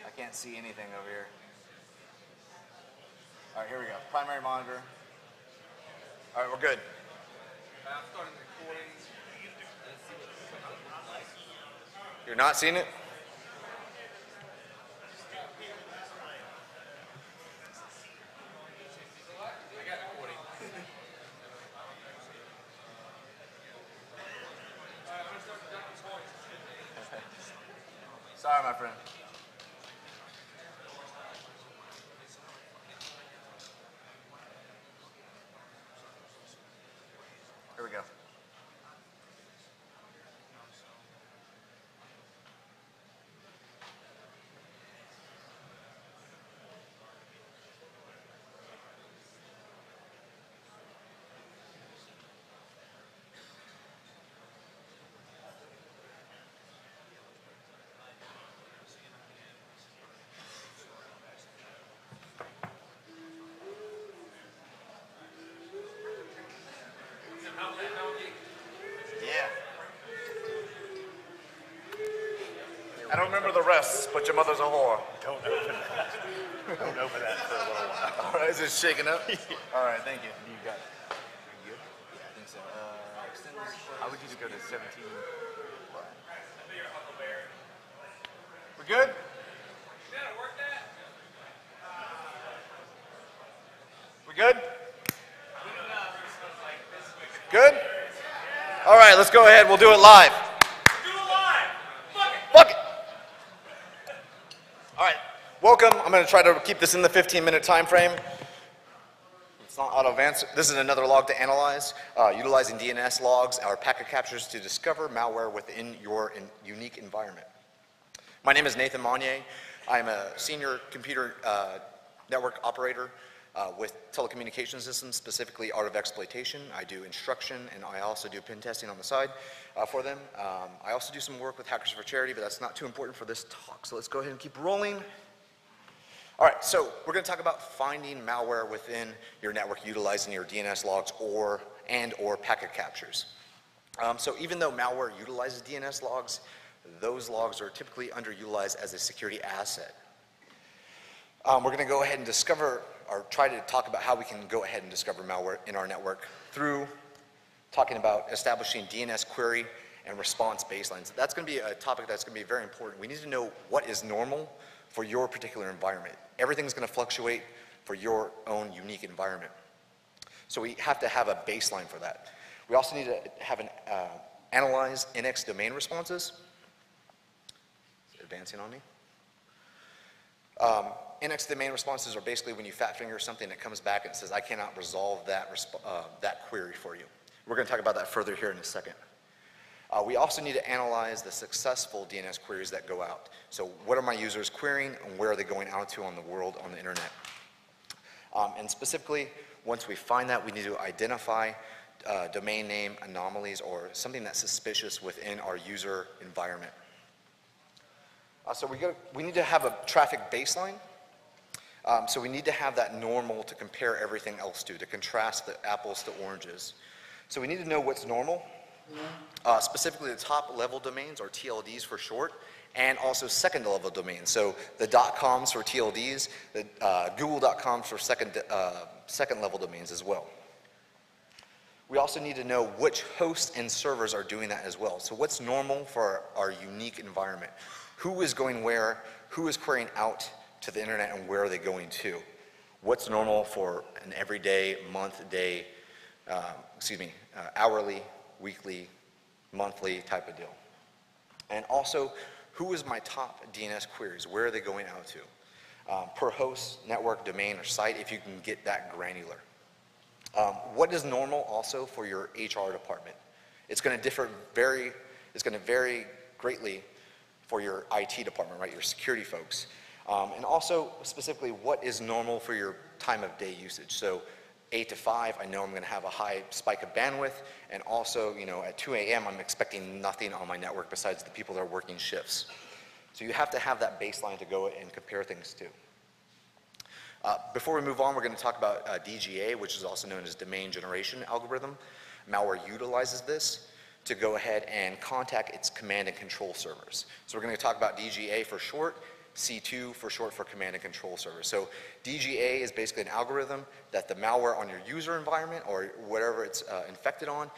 I can't see anything over here. All right, here we go. Primary monitor. All right, we're good. I'm starting recording. Let's see what this looks like. You're not seeing it? Sorry, my friend. Here we go. Yeah. I don't remember the rest, but your mother's a whore. Don't open that. Don't open that for a little while. All right, is it shaking up? All right, thank you. You got it. You good? Yeah, I think so. I would just go to 17. We good? We good? Good? All right, let's go ahead. We'll do it live. Fuck it. All right, welcome. I'm going to try to keep this in the 15-minute time frame. It's not auto advance. This is another log to analyze. Utilizing DNS logs or packet captures to discover malware within your unique environment. My name is Nathan Monnier. I'm a senior computer network operator with telecommunication systems, specifically art of exploitation. I do instruction, and I also do pen testing on the side for them. I also do some work with Hackers for Charity, but that's not too important for this talk, so let's go ahead and keep rolling. All right, so we're going to talk about finding malware within your network utilizing your DNS logs or packet captures. So even though malware utilizes DNS logs, those logs are typically underutilized as a security asset. We're going to go ahead and discover, or try to talk about how we can go ahead and discover malware in our network through talking about establishing DNS query and response baselines. That's going to be a topic that's going to be very important. We need to know what is normal for your particular environment. Everything's going to fluctuate for your own unique environment. So we have to have a baseline for that. We also need to have analyze NX domain responses. Is it advancing on me? NX domain responses are basically when you fat finger something that comes back and says, I cannot resolve that query for you. We're going to talk about that further here in a second. We also need to analyze the successful DNS queries that go out. So what are my users querying and where are they going out to on the world, on the internet? And specifically, once we find that, we need to identify domain name anomalies or something that's suspicious within our user environment. So we need to have a traffic baseline. So we need to have that normal to compare everything else to contrast the apples to oranges. So we need to know what's normal, specifically the top level domains, or TLDs for short, and also second level domains. So the .coms for TLDs, the google.coms for second level domains as well. We also need to know which hosts and servers are doing that as well. So what's normal for our unique environment? Who is going where? Who is querying out to the internet and where are they going to? What's normal for an everyday, month, day, hourly, weekly, monthly type of deal? And also, who is my top DNS queries? Where are they going out to? Per host, network, domain, or site, if you can get that granular. What is normal also for your HR department? It's going to vary greatly for your IT department, right? Your security folks. And also, specifically, what is normal for your time of day usage? So 8 to 5, I know I'm going to have a high spike of bandwidth, and also, at 2 a.m., I'm expecting nothing on my network besides the people that are working shifts. So you have to have that baseline to go and compare things to. Before we move on, we're going to talk about DGA, which is also known as domain generation algorithm. Malware utilizes this to go ahead and contact its command and control servers. So we're going to talk about DGA for short, C2 for short for command and control servers. So DGA is basically an algorithm that the malware on your user environment or whatever it's infected on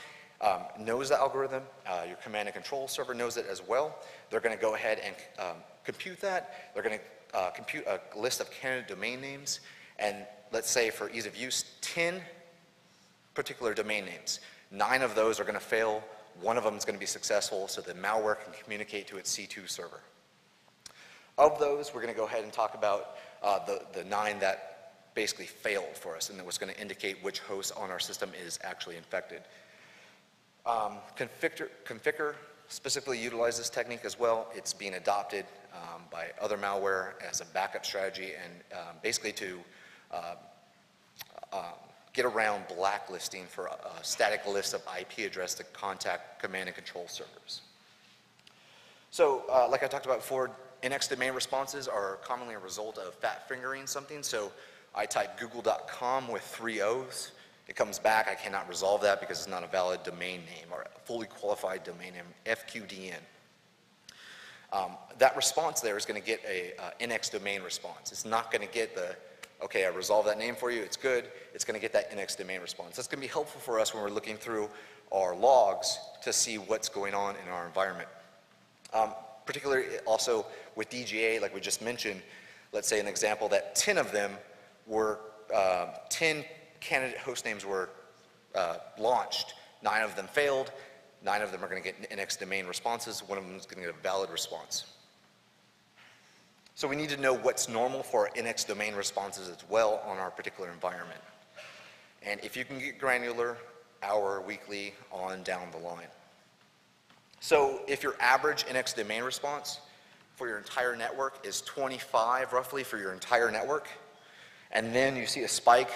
knows the algorithm. Your command and control server knows it as well. They're going to go ahead and compute that. They're going to compute a list of candidate domain names. And let's say for ease of use, 10 particular domain names. 9 of those are going to fail. 1 of them is going to be successful, so the malware can communicate to its C2 server. Of those, we're going to go ahead and talk about the 9 that basically failed for us, and that was going to indicate which host on our system is actually infected. Configure specifically utilizes this technique as well. It's being adopted by other malware as a backup strategy, and basically to get around blacklisting for a static list of IP address to contact command and control servers. So like I talked about before, NX domain responses are commonly a result of fat fingering something. So I type google.com with 3 O's. It comes back, I cannot resolve that because it's not a valid domain name or a fully qualified domain name, FQDN. That response there is going to get a NX domain response. It's not going to get the, okay, I resolved that name for you, it's good. It's going to get that NX domain response. That's going to be helpful for us when we're looking through our logs to see what's going on in our environment. Particularly also with DGA, like we just mentioned, let's say an example that 10 of them were, 10 candidate host names were launched. 9 of them failed. 9 of them are going to get NX domain responses. 1 of them is going to get a valid response. So we need to know what's normal for NX domain responses as well on our particular environment. And if you can get granular, hour, weekly, on down the line. So if your average NX domain response for your entire network is 25 roughly for your entire network, and then you see a spike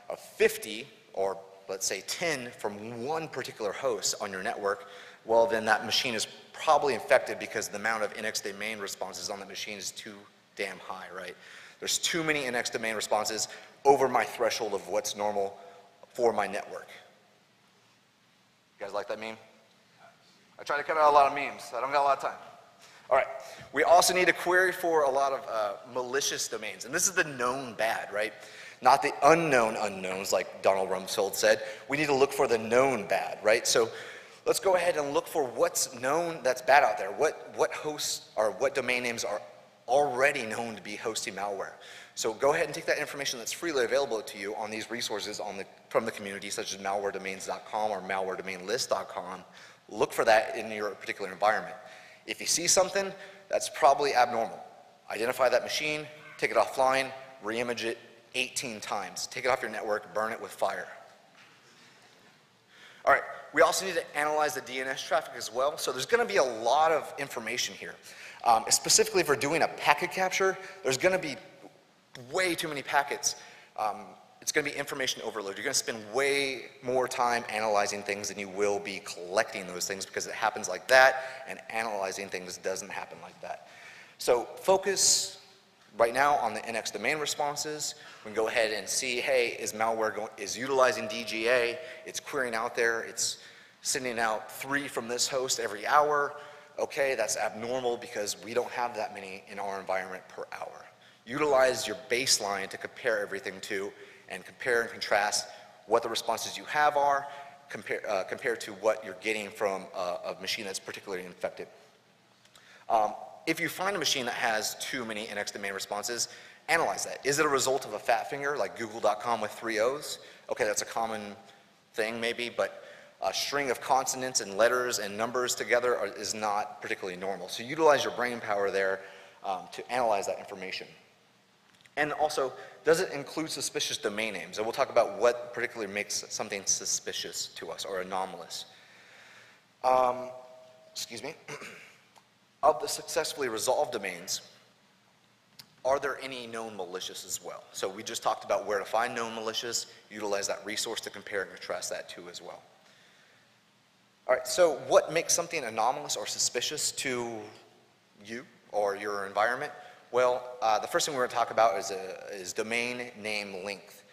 of 50, or let's say 10 from one particular host on your network, well then that machine is probably infected because the amount of NX domain responses on that machine is too damn high, right? There's too many NX domain responses over my threshold of what's normal for my network. You guys like that meme? I try to cut out a lot of memes. I don't got a lot of time. All right. We also need a query for a lot of malicious domains. And this is the known bad, right? Not the unknown unknowns like Donald Rumsfeld said. We need to look for the known bad, right? So let's go ahead and look for what's known that's bad out there. What hosts or what domain names are already known to be hosting malware. So go ahead and take that information that's freely available to you on these resources from the community, such as malwaredomains.com or malwaredomainlist.com. Look for that in your particular environment. If you see something, that's probably abnormal. Identify that machine, take it offline, re-image it 18 times. Take it off your network, burn it with fire. All right, we also need to analyze the DNS traffic as well. So there's going to be a lot of information here. Specifically for doing a packet capture, there's going to be way too many packets. It's going to be information overload. You're going to spend way more time analyzing things than you will be collecting those things because it happens like that, and analyzing things doesn't happen like that. So focus right now on the NX domain responses. We can go ahead and see, hey, is malware is utilizing DGA? It's querying out there. It's sending out 3 from this host every hour. Okay, that's abnormal because we don't have that many in our environment per hour. Utilize your baseline to compare everything to, and compare and contrast what the responses you have are compared to what you're getting from a machine that's particularly infected. If you find a machine that has too many NX domain responses, analyze that. Is it a result of a fat finger like google.com with 3 O's? Okay, that's a common thing maybe, but a string of consonants and letters and numbers together is not particularly normal. So utilize your brain power there to analyze that information. And also, does it include suspicious domain names? And we'll talk about what particularly makes something suspicious to us or anomalous. Excuse me. Of the successfully resolved domains, are there any known malicious as well? So we just talked about where to find known malicious, utilize that resource to compare and contrast that to as well. All right, so what makes something anomalous or suspicious to you or your environment? Well, the first thing we're going to talk about is domain name length.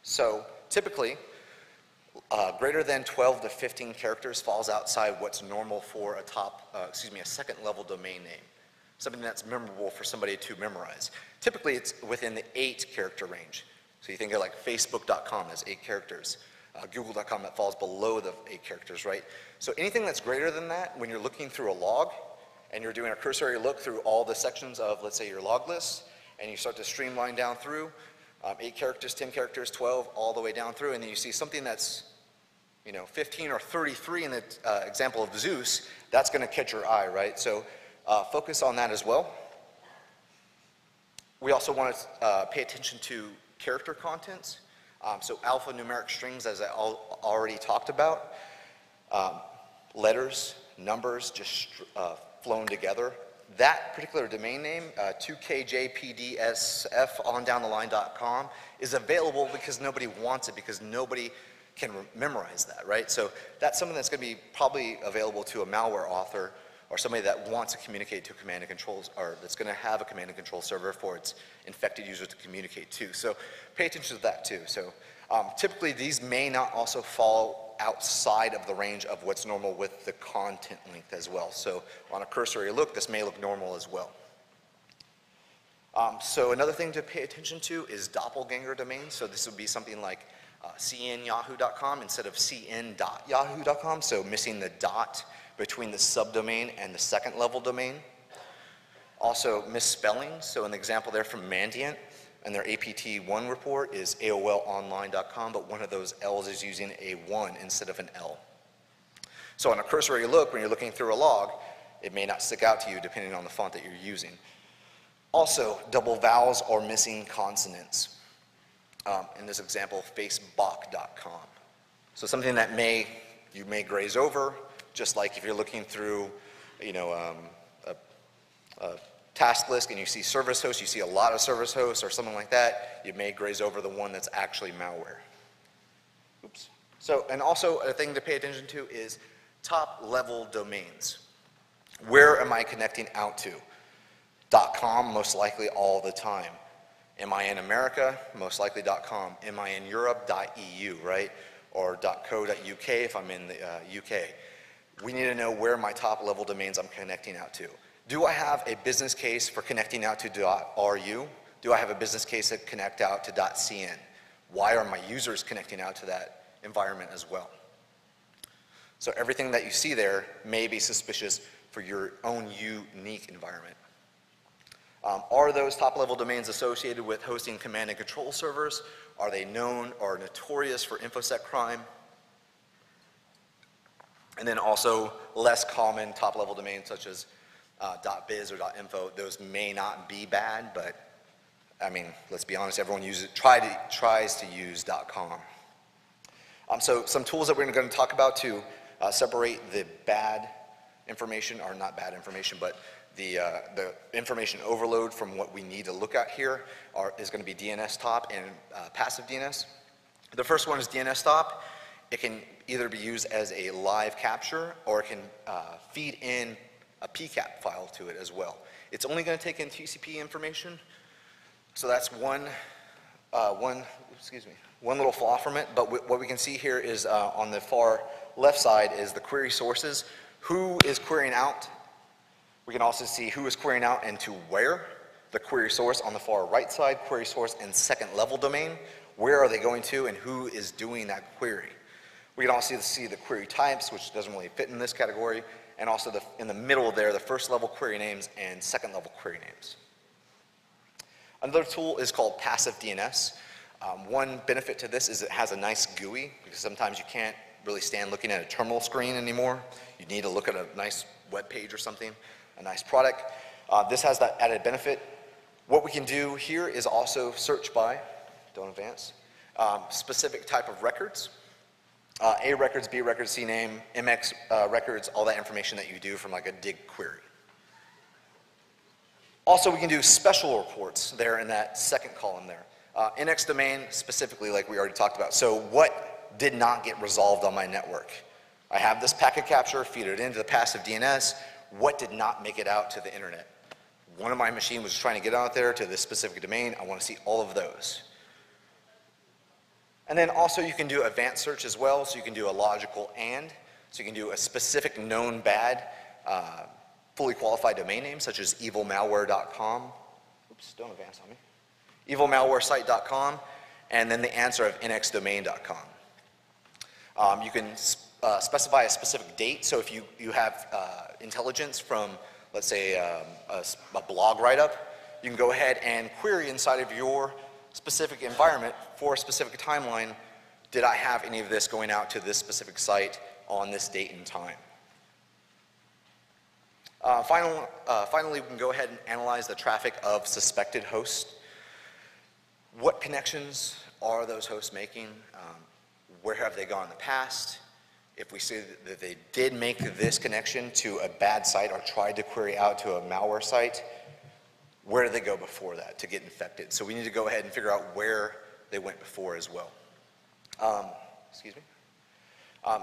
So typically, greater than 12 to 15 characters falls outside what's normal for a second level domain name. Something that's memorable for somebody to memorize. Typically, it's within the 8 character range. So you think of like facebook.com as 8 characters. Google.com, that falls below the 8 characters, right? So anything that's greater than that, when you're looking through a log and you're doing a cursory look through all the sections of, let's say, your log list, and you start to streamline down through 8 characters, 10 characters, 12, all the way down through, and then you see something that's 15 or 33 in the example of Zeus, that's going to catch your eye, right? So focus on that as well. We also want to pay attention to character contents. So alphanumeric strings, as I already talked about, letters, numbers, just flown together. That particular domain name, 2kjpdsfondowntheline.com, is available because nobody wants it, because nobody can memorize that, right? So that's something that's going to be probably available to a malware author or somebody that wants to communicate to command and control, or that's going to have a command and control server for its infected users to communicate to. So pay attention to that too. So typically these may not also fall outside of the range of what's normal with the content length as well. So on a cursory look, this may look normal as well. So another thing to pay attention to is doppelganger domains. So this would be something like cnyahoo.com instead of cn.yahoo.com, so missing the dot between the subdomain and the second level domain. Also misspellings, so an example there from Mandiant, and their APT1 report is AOLonline.com, but one of those L's is using a 1 instead of an L. So on a cursory look, when you're looking through a log, it may not stick out to you depending on the font that you're using. Also, double vowels or missing consonants. In this example, Facebook.com. So something that you may graze over, just like if you're looking through, a task list and you see service hosts, you see a lot of service hosts or something like that, you may graze over the one that's actually malware. Oops. So, and also a thing to pay attention to is top level domains. Where am I connecting out to? .com, most likely all the time. Am I in America? Most likely .com. Am I in Europe? .eu, right? Or .co.uk if I'm in the UK. We need to know where my top level domains I'm connecting out to. Do I have a business case for connecting out to .ru? Do I have a business case to connect out to .cn? Why are my users connecting out to that environment as well? So everything that you see there may be suspicious for your own unique environment. Are those top-level domains associated with hosting command and control servers? Are they known or notorious for InfoSec crime? And then also less common top-level domains such as .biz or .info. Those may not be bad, but I mean, let's be honest, everyone tries to use .com. So some tools that we're going to talk about to separate the bad information, or not bad information, but the information overload from what we need to look at here is going to be DNS top and passive DNS. The first one is DNS top. It can either be used as a live capture or it can feed in a PCAP file to it as well. It's only going to take in TCP information, so that's one little flaw from it. But what we can see here is on the far left side is the query sources. Who is querying out? We can also see who is querying out and to where. The query source on the far right side, query source and second level domain. Where are they going to and who is doing that query? We can also see the query types, which doesn't really fit in this category, and also in the middle there, the first level query names and second level query names. Another tool is called passive DNS. One benefit to this is it has a nice GUI, because sometimes you can't really stand looking at a terminal screen anymore. You need to look at a nice web page or something, a nice product. This has that added benefit. What we can do here is also search by, don't advance, specific type of records. A records, B records, C name, MX records, all that information that you do from like a dig query. Also, we can do special reports there in that second column there. NX domain specifically, like we already talked about. So what did not get resolved on my network? I have this packet capture, feed it into the passive DNS. What did not make it out to the internet? One of my machines was trying to get out there to this specific domain. I want to see all of those. And then also you can do advanced search as well. So you can do a logical and. So you can do a specific known bad, fully qualified domain name, such as evilmalware.com. Oops, don't advance on me. Evilmalwaresite.com, and then the answer of nxdomain.com. You can specify a specific date. So if you have intelligence from, let's say, a blog write-up, you can go ahead and query inside of your specific environment for a specific timeline. Did I have any of this going out to this specific site on this date and time? Finally, we can go ahead and analyze the traffic of suspected hosts. What connections are those hosts making? Where have they gone in the past? If we see that they did make this connection to a bad site or tried to query out to a malware site, where did they go before that to get infected? So we need to go ahead and figure out where they went before as well. Excuse me.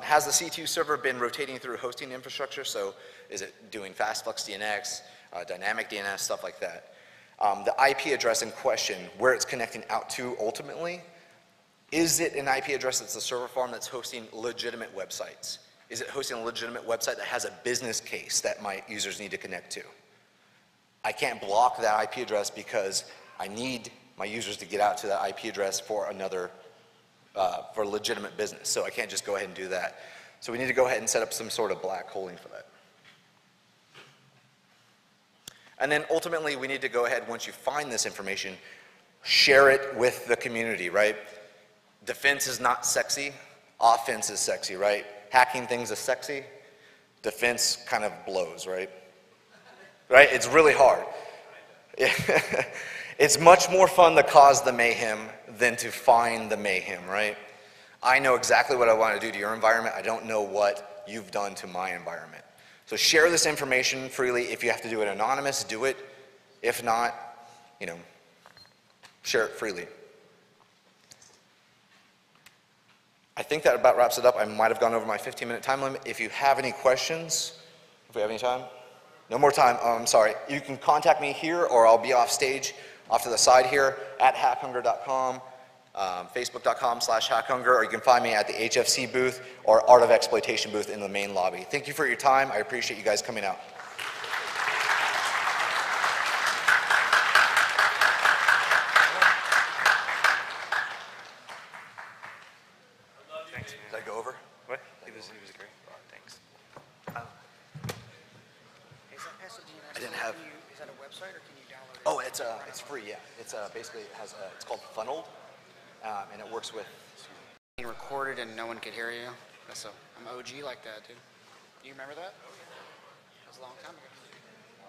Has the C2 server been rotating through hosting infrastructure? So is it doing fast flux DNX, dynamic DNS, stuff like that? The IP address in question, where it's connecting out to ultimately, is it an IP address that's a server farm that's hosting legitimate websites? Is it hosting a legitimate website that has a business case that my users need to connect to? I can't block that IP address because I need my users to get out to that IP address for another, for legitimate business. So I can't just go ahead and do that. So we need to go ahead and set up some sort of black holing for that. And then ultimately we need to go ahead, once you find this information, share it with the community, right? Defense is not sexy, offense is sexy, right? Hacking things is sexy, defense kind of blows, right? Right? It's really hard. It's much more fun to cause the mayhem than to find the mayhem, right? I know exactly what I want to do to your environment. I don't know what you've done to my environment. So share this information freely. If you have to do it anonymous, do it. If not, you know, share it freely. I think that about wraps it up. I might have gone over my 15-minute time limit. If you have any questions, if we have any time? No more time, I'm sorry. You can contact me here or I'll be off stage, off to the side here at hackhunger.com, facebook.com/hackhunger, or you can find me at the HFC booth or Art of Exploitation booth in the main lobby. Thank you for your time. I appreciate you guys coming out. Thanks, man. Did I go over? What? He was great. Thanks. I didn't have. Is that a website or can you download it? Oh, it's free. Yeah, it's basically it has it's called Funneled, and it works with. Being recorded and no one could hear you. I'm OG like that, dude. Do you remember that? That was a long time ago.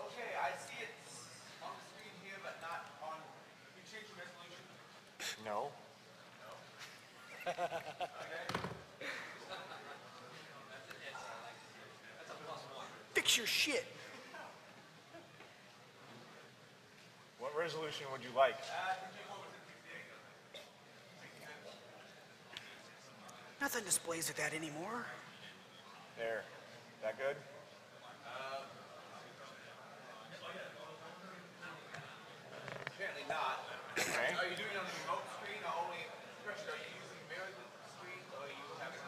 Okay, I see it on the screen here, but not on. You change the resolution? No. Fix your shit. What resolution would you like? Nothing displays at that anymore. There. That good? Apparently not. Okay. Are you doing it on the remote screen or only? Are you using mirror screen or are you having?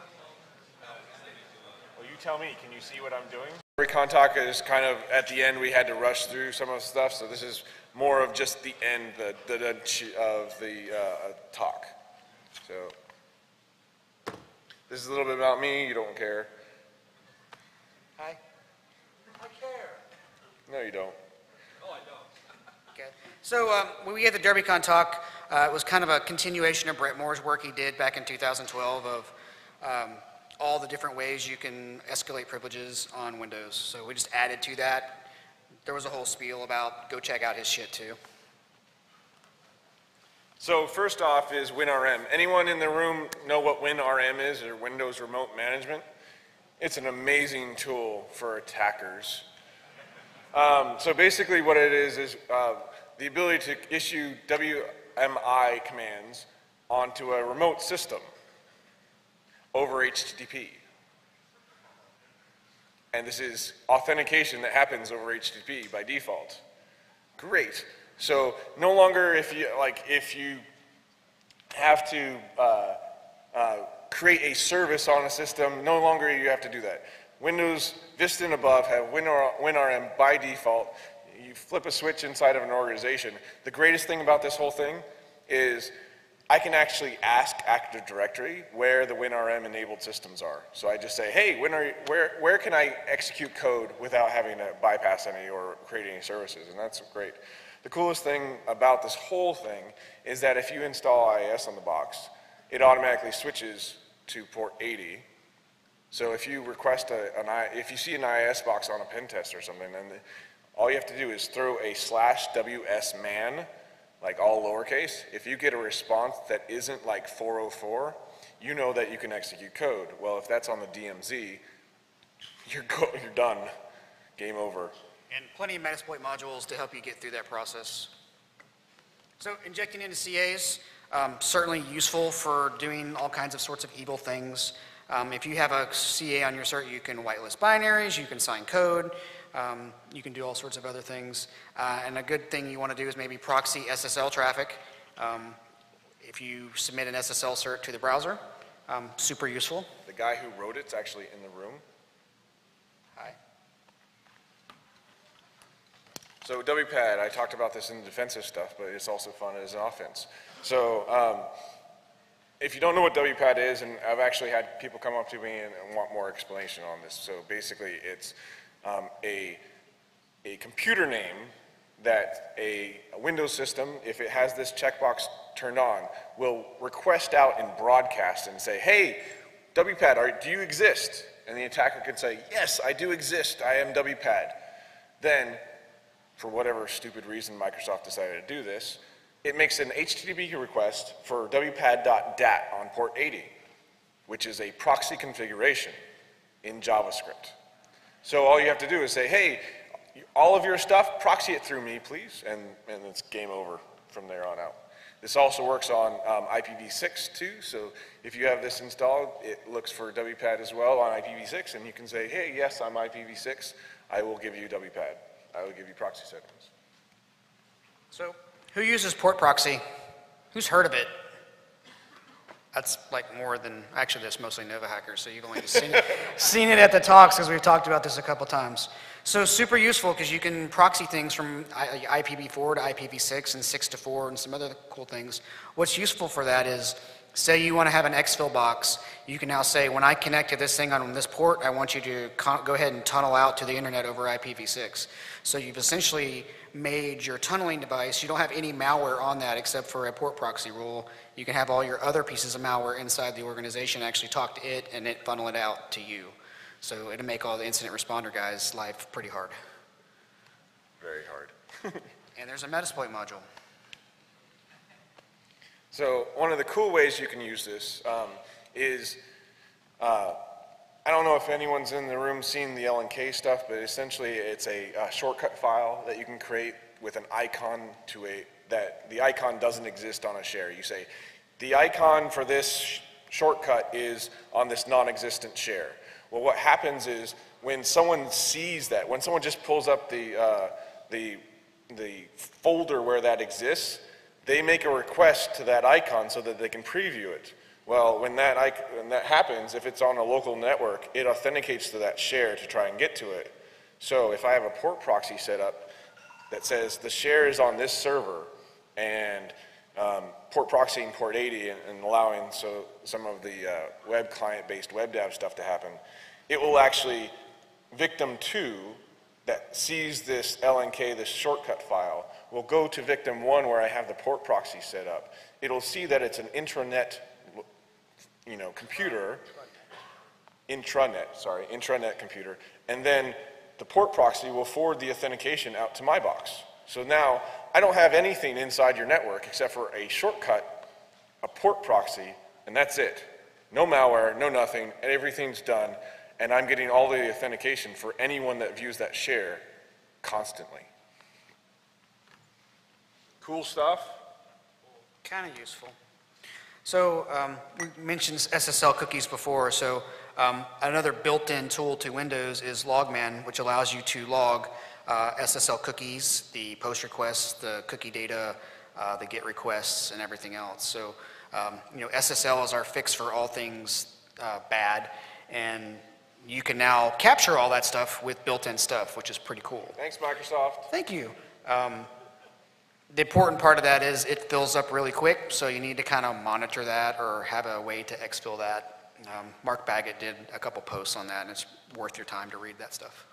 Well, you tell me. Can you see what I'm doing? Recon talk is kind of at the end. We had to rush through some of the stuff, so this is more of just the end of the talk. So this is a little bit about me. You don't care. Hi. I care. No, you don't. Okay. So when we had the DerbyCon talk, it was kind of a continuation of Brett Moore's work he did back in 2012 of all the different ways you can escalate privileges on Windows. So we just added to that. There was a whole spiel about go check out his shit too. So first off is WinRM. Anyone in the room know what WinRM is, or Windows Remote Management? It's an amazing tool for attackers. So basically what it is the ability to issue WMI commands onto a remote system over HTTP. And this is authentication that happens over HTTP by default. Great. So no longer if you have to create a service on a system, no longer you have to do that. Windows Vista and above have WinRM by default. You flip a switch inside of an organization. The greatest thing about this whole thing is I can actually ask Active Directory where the WinRM enabled systems are. So I just say, hey, where can I execute code without having to bypass any or create any services? And that's great. The coolest thing about this whole thing is that if you install IIS on the box, it automatically switches to port 80. So if you request if you see an IIS box on a pen test or something, then all you have to do is throw a /WSMan, like all lowercase. If you get a response that isn't like 404, you know that you can execute code. Well, if that's on the DMZ, you're done. Game over. And plenty of Metasploit modules to help you get through that process. So injecting into CAs, certainly useful for doing all kinds of sorts of evil things. If you have a CA on your cert, you can whitelist binaries, you can sign code, you can do all sorts of other things. And a good thing you want to do is maybe proxy SSL traffic. If you submit an SSL cert to the browser, super useful. The guy who wrote it's actually in the room. Hi. So WPAD, I talked about this in the defensive stuff, but it's also fun as an offense. So if you don't know what WPAD is, and I've actually had people come up to me and want more explanation on this. So basically it's a computer name that a Windows system, if it has this checkbox turned on, will request out in broadcast and say, hey, WPAD, do you exist? And the attacker can say, yes, I do exist, I am WPAD. Then, for whatever stupid reason Microsoft decided to do this, it makes an HTTP request for wpad.dat on port 80, which is a proxy configuration in JavaScript. So all you have to do is say, hey, all of your stuff, proxy it through me, please, and it's game over from there on out. This also works on IPv6 too, so if you have this installed, it looks for WPAD as well on IPv6, and you can say, hey, yes, I'm IPv6, I will give you WPAD. I will give you proxy settings. So who uses port proxy? Who's heard of it? That's like more than, actually that's mostly Nova hackers, so you've only seen it at the talks because we've talked about this a couple times. So super useful because you can proxy things from IPv4 to IPv6 and 6 to 4 and some other cool things. What's useful for that is, say you want to have an exfil box, you can now say, when I connect to this thing on this port, I want you to go ahead and tunnel out to the internet over IPv6. So you've essentially made your tunneling device, you don't have any malware on that except for a port proxy rule. You can have all your other pieces of malware inside the organization actually talk to it and it funnel it out to you. So it'll make all the incident responder guys' life pretty hard. Very hard. And there's a Metasploit module. So one of the cool ways you can use this is, I don't know if anyone's in the room seen the LNK stuff, but essentially it's a shortcut file that you can create with an icon that the icon doesn't exist on a share. You say, the icon for this shortcut is on this non-existent share. Well, what happens is when someone sees that, when someone just pulls up the folder where that exists, they make a request to that icon so that they can preview it. Well, when that happens, if it's on a local network, it authenticates to that share to try and get to it. So if I have a port proxy set up that says the share is on this server and port proxying port 80 and allowing some of the web client-based web dev stuff to happen, it will actually, victim 2 that sees this LNK, this shortcut file, will go to victim 1 where I have the port proxy set up. It'll see that it's an intranet computer, intranet computer, and then the port proxy will forward the authentication out to my box. So now I don't have anything inside your network except for a shortcut, a port proxy, and that's it. No malware, no nothing, and everything's done, and I'm getting all the authentication for anyone that views that share constantly. Cool stuff? Kind of useful. So we mentioned SSL cookies before, so another built-in tool to Windows is Logman, which allows you to log SSL cookies, the post requests, the cookie data, the GET requests, and everything else. So SSL is our fix for all things bad, and you can now capture all that stuff with built-in stuff, which is pretty cool. Thanks, Microsoft. Thank you. The important part of that is it fills up really quick, so you need to kind of monitor that or have a way to exfil that. Mark Baggett did a couple posts on that, and it's worth your time to read that stuff.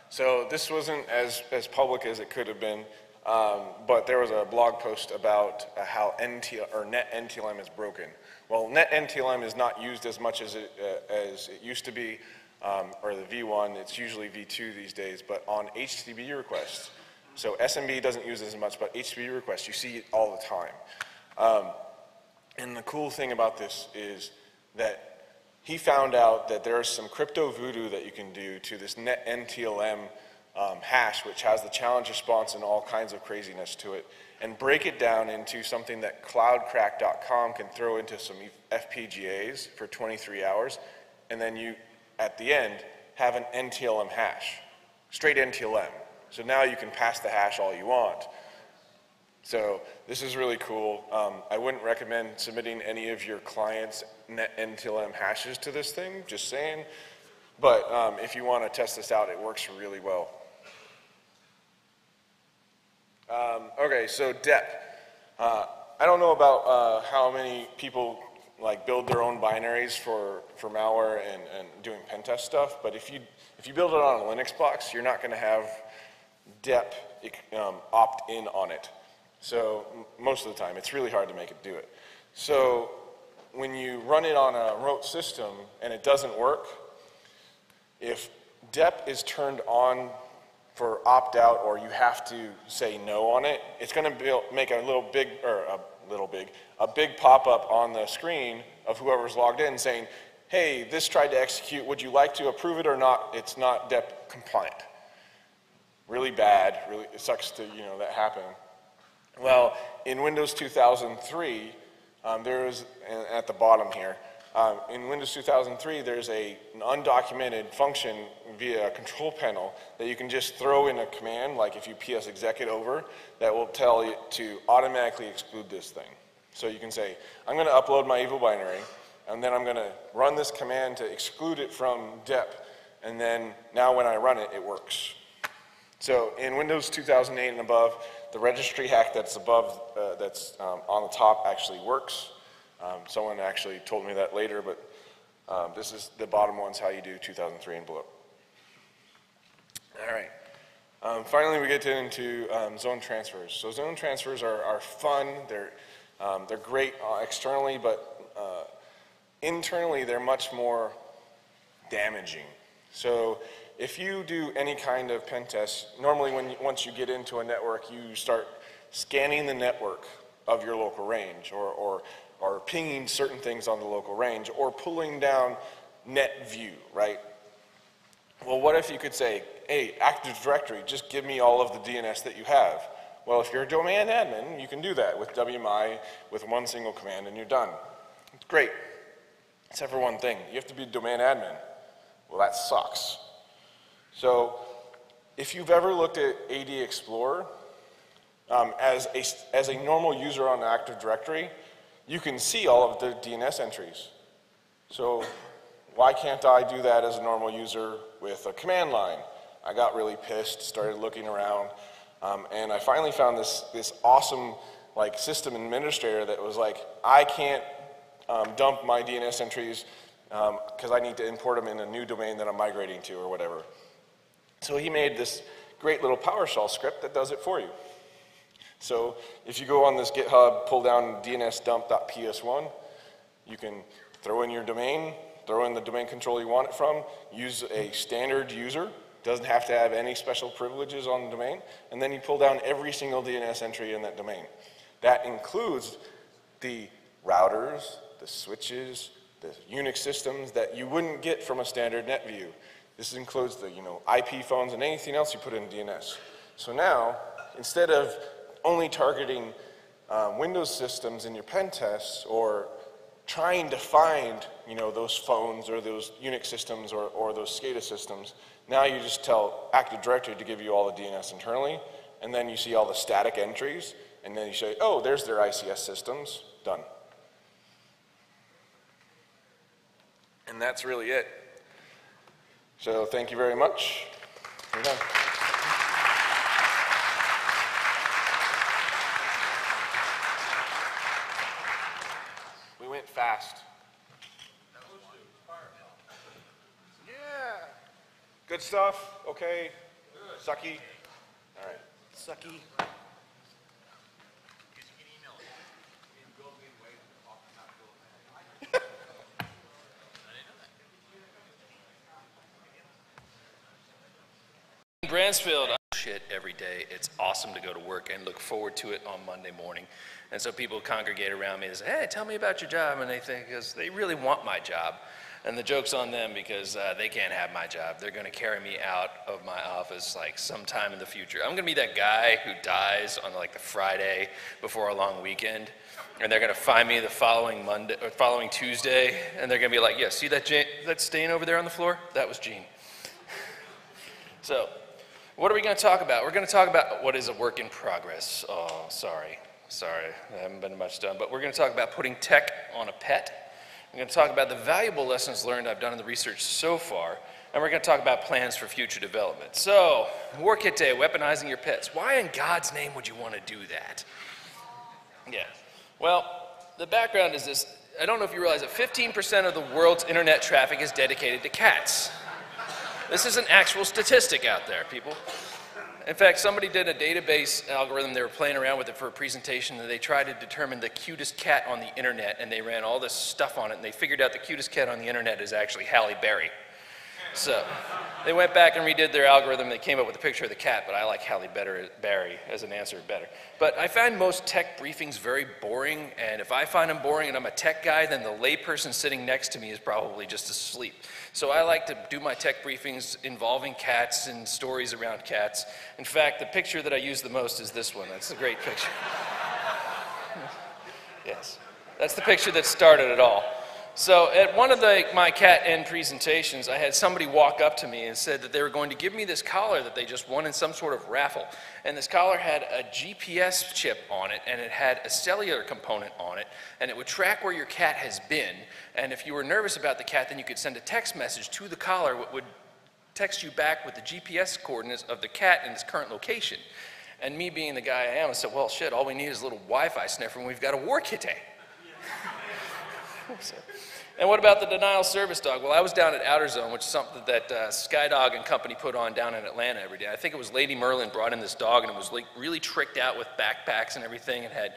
So this wasn't as public as it could have been, but there was a blog post about how net NTLM is broken. Well, net NTLM is not used as much as it used to be, or the V1, it's usually V2 these days, but on HTTP requests. So SMB doesn't use it as much, but HTTP requests, you see it all the time. And the cool thing about this is that he found out that there is some crypto voodoo that you can do to this net NTLM hash, which has the challenge response and all kinds of craziness to it, and break it down into something that cloudcrack.com can throw into some FPGAs for 23 hours, and then you, at the end, have an NTLM hash, straight NTLM. So now you can pass the hash all you want. So this is really cool. I wouldn't recommend submitting any of your clients' net NTLM hashes to this thing, just saying. But if you want to test this out, it works really well. Okay, so DEP. I don't know about how many people like build their own binaries for malware and doing pen test stuff, but if you build it on a Linux box, you're not going to have DEP opt in on it. So most of the time, it's really hard to make it do it. So when you run it on a remote system and it doesn't work, if DEP is turned on for opt-out or you have to say no on it, it's going to make a big pop-up on the screen of whoever's logged in saying, hey, this tried to execute, would you like to approve it or not? It's not DEP compliant. Really bad, really, it sucks to, that happen. Well, in Windows 2003, there is, at the bottom here, in Windows 2003, there's an undocumented function via a control panel that you can just throw in a command, like if you ps-exec it over, that will tell it to automatically exclude this thing. So you can say, I'm going to upload my evil binary, and then I'm going to run this command to exclude it from DEP, and then now when I run it, it works. So in Windows 2008 and above, the registry hack that's above, on the top actually works. Someone actually told me that later, but this is the bottom one's how you do 2003 and below. All right. Finally, we get into zone transfers. So zone transfers are fun. They're great externally, but internally they're much more damaging. So if you do any kind of pen test, normally once you get into a network, you start scanning the network of your local range or pinging certain things on the local range or pulling down net view, right? Well, what if you could say, hey, Active Directory, just give me all of the DNS that you have. Well, if you're a domain admin, you can do that with WMI with one single command and you're done. It's great, except for one thing. You have to be a domain admin. Well, that sucks. So if you've ever looked at AD Explorer, as a normal user on Active Directory, you can see all of the DNS entries. So why can't I do that as a normal user with a command line? I got really pissed, started looking around, and I finally found this awesome system administrator that was like, I can't dump my DNS entries because I need to import them in a new domain that I'm migrating to or whatever. So he made this great little PowerShell script that does it for you. So if you go on this GitHub, pull down dnsdump.ps1, you can throw in your domain, throw in the domain control you want it from, use a standard user, doesn't have to have any special privileges on the domain, and then you pull down every single DNS entry in that domain. That includes the routers, the switches, the Unix systems that you wouldn't get from a standard net view. This includes the IP phones and anything else you put in DNS. So now, instead of only targeting Windows systems in your pen tests or trying to find those phones or those Unix systems or those SCADA systems, now you just tell Active Directory to give you all the DNS internally, and then you see all the static entries, and then you say, oh, there's their ICS systems, done. And that's really it. So thank you very much. You're done. Good stuff? Okay? Sucky? All right. Sucky. Bransfield, shit every day. It's awesome to go to work and look forward to it on Monday morning. And so people congregate around me and say, hey, tell me about your job. And they think, because they really want my job. And the joke's on them because they can't have my job. They're going to carry me out of my office like sometime in the future. I'm going to be that guy who dies on like the Friday before a long weekend. And they're going to find me the following Monday or following Tuesday. And they're going to be like, yeah, see that stain over there on the floor? That was Gene. So, what are we going to talk about? We're going to talk about what is a work in progress. Oh, sorry, I haven't been much done. But we're going to talk about putting tech on a pet. We're going to talk about the valuable lessons learned I've done in the research so far. And we're going to talk about plans for future development. So, War Kit Day, weaponizing your pets. Why in God's name would you want to do that? Yeah, well, the background is this. I don't know if you realize that 15% of the world's internet traffic is dedicated to cats. This is an actual statistic out there, people. In fact, somebody did a database algorithm. They were playing around with it for a presentation, and they tried to determine the cutest cat on the internet, and they ran all this stuff on it, and they figured out the cutest cat on the internet is actually Halle Berry. So they went back and redid their algorithm. They came up with a picture of the cat, but I like Halle Berry as an answer better. But I find most tech briefings very boring, and if I find them boring and I'm a tech guy, then the layperson sitting next to me is probably just asleep. So I like to do my tech briefings involving cats and stories around cats. In fact, the picture that I use the most is this one. That's a great picture. Yes, that's the picture that started it all. So at one of my Cat N presentations, I had somebody walk up to me and said that they were going to give me this collar that they just won in some sort of raffle. And this collar had a GPS chip on it, and it had a cellular component on it, and it would track where your cat has been. And if you were nervous about the cat, then you could send a text message to the collar that would text you back with the GPS coordinates of the cat in its current location. And me being the guy I am, I said, well, shit, all we need is a little Wi-Fi sniffer, and we've got a War Kit Day. And what about the denial service dog? Well, I was down at Outer Zone, which is something that Skydog and company put on down in Atlanta every day. I think it was Lady Merlin brought in this dog, and it was like really tricked out with backpacks and everything. It had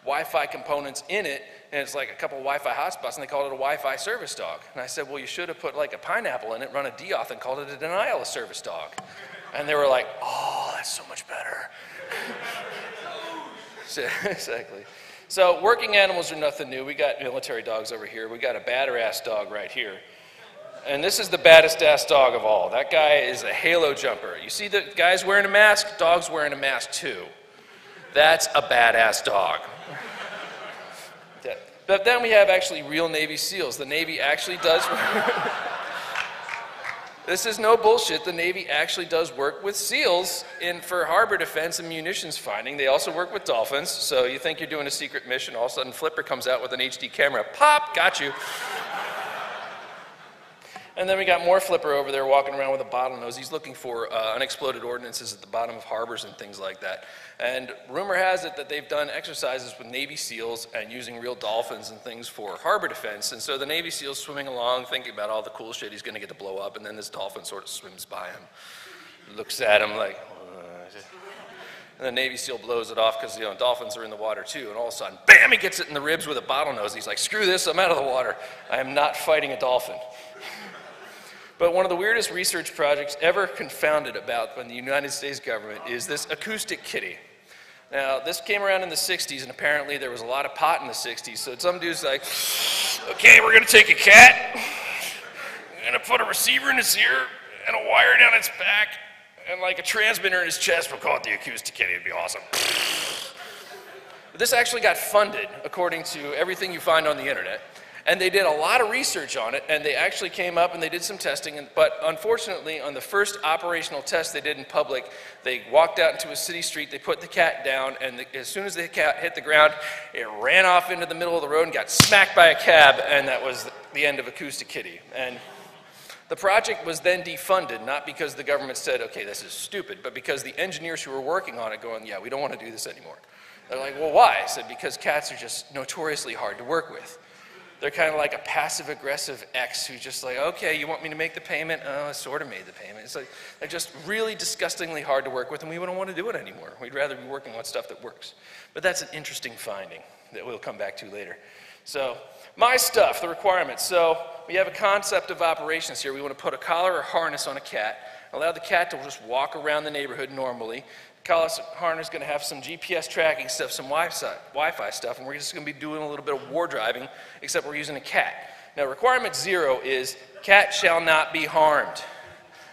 Wi-Fi components in it, and it's like a couple of Wi-Fi hotspots, and they called it a Wi-Fi service dog. And I said, well, you should have put like a pineapple in it, run a deauth, and called it a denial service dog. And they were like, oh, that's so much better. So, exactly. So working animals are nothing new. We got military dogs over here. We got a badder-ass dog right here. And this is the baddest-ass dog of all. That guy is a halo jumper. You see the guys wearing a mask? Dog's wearing a mask too. That's a badass dog. But then we have actually real Navy SEALs. The Navy actually does... This is no bullshit. The Navy actually does work with SEALs for harbor defense and munitions finding. They also work with dolphins. So you think you're doing a secret mission, all of a sudden Flipper comes out with an HD camera. Pop, got you. And then we got more Flipper over there walking around with a bottlenose. He's looking for unexploded ordnances at the bottom of harbors and things like that. And rumor has it that they've done exercises with Navy SEALs and using real dolphins and things for harbor defense. And so the Navy SEAL's swimming along, thinking about all the cool shit he's going to get to blow up, and then this dolphin sort of swims by him, looks at him like, and the Navy SEAL blows it off because, dolphins are in the water too. And all of a sudden, bam, he gets it in the ribs with a bottlenose. He's like, screw this, I'm out of the water. I am not fighting a dolphin. But one of the weirdest research projects ever confounded about by the United States government is this acoustic kitty. Now, this came around in the 60s, and apparently there was a lot of pot in the 60s. So some dude's like, okay, we're going to take a cat, we're going to put a receiver in its ear and a wire down its back, and like a transmitter in his chest. We'll call it the acoustic kitty. It'd be awesome. But this actually got funded, according to everything you find on the internet. And they did a lot of research on it, and they actually came up and they did some testing. But unfortunately, on the first operational test they did in public, they walked out into a city street, they put the cat down, and as soon as the cat hit the ground, it ran off into the middle of the road and got smacked by a cab, and that was the end of Acoustic Kitty. And the project was then defunded, not because the government said, okay, this is stupid, but because the engineers who were working on it going, yeah, we don't want to do this anymore. They're like, well, why? I said, because cats are just notoriously hard to work with. They're kind of like a passive-aggressive ex who's just like, okay, you want me to make the payment? Oh, I sort of made the payment. It's like, they're just really disgustingly hard to work with, and we don't want to do it anymore. We'd rather be working on stuff that works. But that's an interesting finding that we'll come back to later. So, my stuff, the requirements. So, we have a concept of operations here. We want to put a collar or harness on a cat, allow the cat to just walk around the neighborhood normally. Collar harness is going to have some GPS tracking stuff, some Wi-Fi stuff, and we're just going to be doing a little bit of war driving, except we're using a cat. Now, requirement 0 is cat shall not be harmed.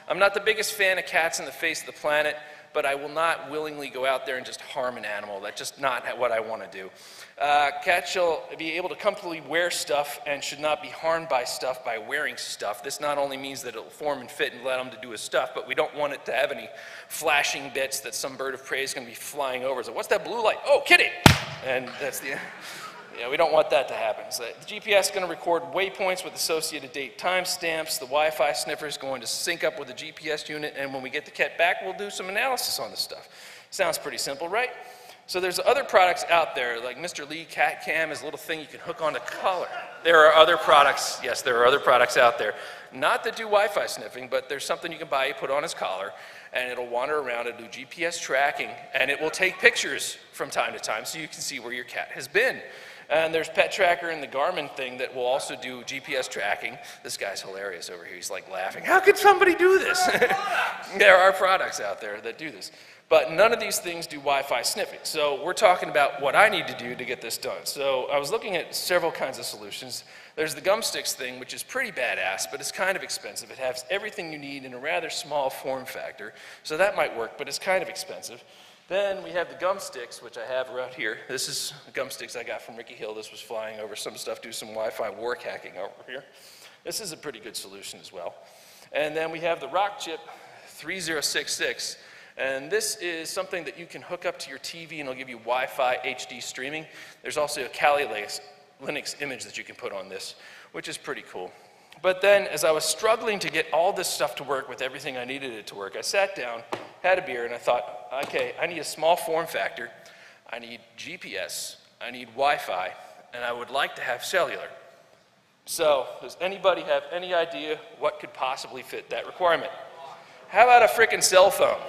I'm not the biggest fan of cats on the face of the planet, but I will not willingly go out there and just harm an animal. That's just not what I want to do. Cats shall be able to comfortably wear stuff and should not be harmed by stuff by wearing stuff. This not only means that it'll form and fit and let them to do his stuff, but we don't want it to have any flashing bits that some bird of prey is going to be flying over. So what's that blue light? Oh, kitty! And that's the... Yeah, we don't want that to happen. So the GPS is going to record waypoints with associated date timestamps. The Wi-Fi sniffer is going to sync up with the GPS unit, and when we get the cat back, we'll do some analysis on this stuff. Sounds pretty simple, right? So there's other products out there, like Mr. Lee Cat Cam is a little thing you can hook on a collar. There are other products, yes, there are other products out there. Not that do Wi-Fi sniffing, but there's something you can buy, put on his collar, and it'll wander around and do GPS tracking, and it will take pictures from time to time so you can see where your cat has been. And there's Pet Tracker and the Garmin thing that will also do GPS tracking. This guy's hilarious over here. He's like laughing. How could somebody do this? There are products out there that do this. But none of these things do Wi-Fi sniffing. So we're talking about what I need to do to get this done. So I was looking at several kinds of solutions. There's the gum sticks thing, which is pretty badass, but it's kind of expensive. It has everything you need in a rather small form factor. So that might work, but it's kind of expensive. Then we have the gum sticks, which I have right here. This is the gum sticks I got from Ricky Hill. This was flying over some stuff, do some Wi-Fi war hacking over here. This is a pretty good solution as well. And then we have the Rock Chip 3066. And this is something that you can hook up to your TV and it'll give you Wi-Fi HD streaming. There's also a Kali Linux image that you can put on this, which is pretty cool. But then, as I was struggling to get all this stuff to work with everything I needed it to work, I sat down, had a beer, and I thought, okay, I need a small form factor, I need GPS, I need Wi-Fi, and I would like to have cellular. So, does anybody have any idea what could possibly fit that requirement? How about a frickin' cell phone?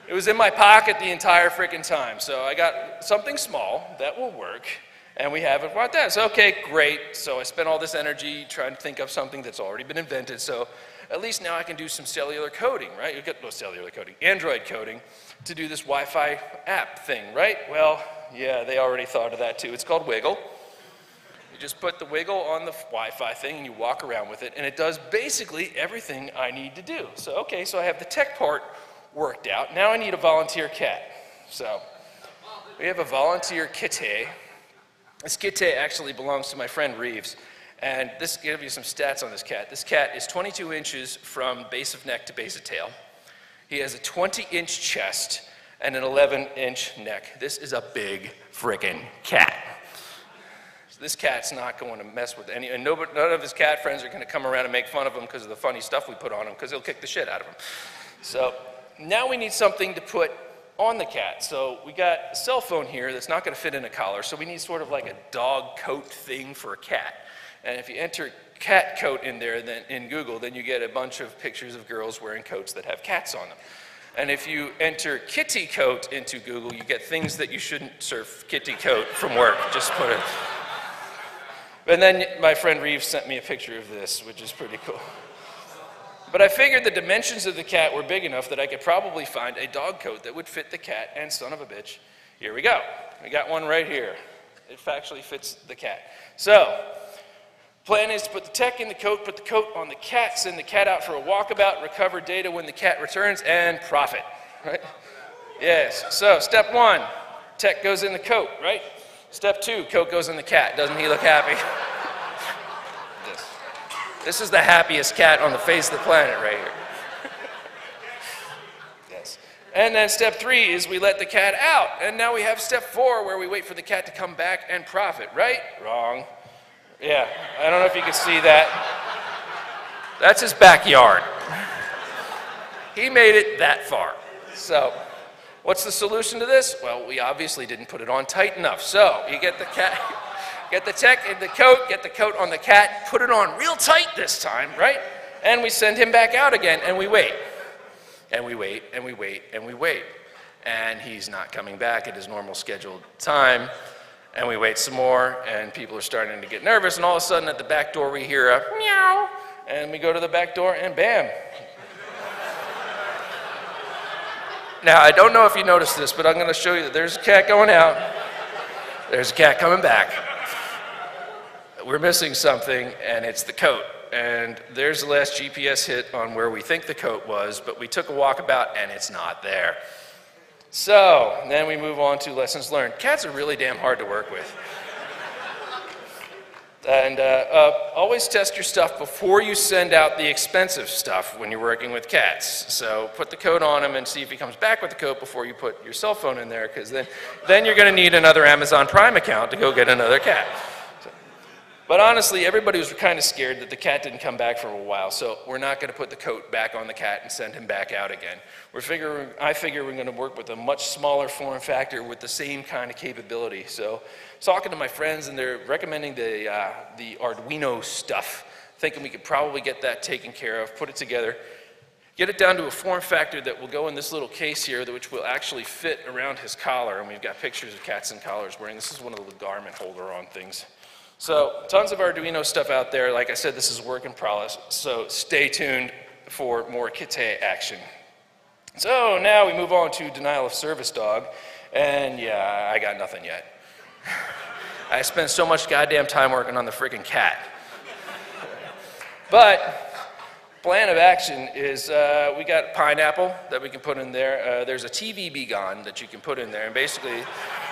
It was in my pocket the entire frickin' time, so I got something small that will work. And we have it like that. So, okay, great. So I spent all this energy trying to think of something that's already been invented. So at least now I can do some cellular coding, right? You get cellular coding, Android coding to do this Wi-Fi app thing, right? Well, yeah, they already thought of that too. It's called Wiggle. You just put the Wiggle on the Wi-Fi thing and you walk around with it, and it does basically everything I need to do. So, okay, so I have the tech part worked out. Now I need a volunteer cat. So we have a volunteer kitty. This kitty actually belongs to my friend Reeves, and this gives you some stats on this cat. This cat is 22 inches from base of neck to base of tail. He has a 20-inch chest and an 11-inch neck. This is a big frickin' cat. So this cat's not going to mess with any, and none of his cat friends are going to come around and make fun of him because of the funny stuff we put on him, because he'll kick the shit out of him. So now we need something to put on the cat. So we got a cell phone here that's not going to fit in a collar, so we need sort of like a dog coat thing for a cat. And if you enter cat coat in there then in Google, then you get a bunch of pictures of girls wearing coats that have cats on them. And if you enter kitty coat into Google, you get things that you shouldn't surf kitty coat from work. Just put it. And then my friend Reeves sent me a picture of this, which is pretty cool. But I figured the dimensions of the cat were big enough that I could probably find a dog coat that would fit the cat, and son of a bitch, here we go. We got one right here. It actually fits the cat. So, plan is to put the tech in the coat, put the coat on the cat, send the cat out for a walkabout, recover data when the cat returns, and profit, right? Yes, so step 1, tech goes in the coat, right? Step 2, coat goes in the cat. Doesn't he look happy? This is the happiest cat on the face of the planet right here. Yes. And then step 3 is we let the cat out. And now we have step 4 where we wait for the cat to come back and profit, right? Wrong. Yeah, I don't know if you can see that. That's his backyard. He made it that far. So, what's the solution to this? Well, we obviously didn't put it on tight enough. So, you get the cat, get the tech in the coat, get the coat on the cat, put it on real tight this time, right? And we send him back out again, and we wait. And we wait, and we wait, and we wait. And he's not coming back at his normal scheduled time. And we wait some more, and people are starting to get nervous, and all of a sudden at the back door we hear a meow, and we go to the back door, and bam. Now, I don't know if you noticed this, but I'm going to show you that there's a cat going out. There's a cat coming back. We're missing something, and it's the coat. And there's the last GPS hit on where we think the coat was, but we took a walkabout, and it's not there. So, then we move on to lessons learned. Cats are really damn hard to work with. And always test your stuff before you send out the expensive stuff when you're working with cats. So put the coat on him and see if he comes back with the coat before you put your cell phone in there, because then you're going to need another Amazon Prime account to go get another cat. But honestly, everybody was kind of scared that the cat didn't come back for a while, so we're not going to put the coat back on the cat and send him back out again. I figure we're going to work with a much smaller form factor with the same kind of capability. So talking to my friends, and they're recommending the Arduino stuff, thinking we could probably get that taken care of, put it together, get it down to a form factor that will go in this little case here, which will actually fit around his collar, and we've got pictures of cats and collars wearing. This is one of the garment holder-on things. So tons of Arduino stuff out there. Like I said, this is work in progress, so stay tuned for more Kite action. So now we move on to denial of service dog, and yeah, I got nothing yet. I spent so much goddamn time working on the freaking cat. But plan of action is we got pineapple that we can put in there. There's a TV Be Gone that you can put in there, and basically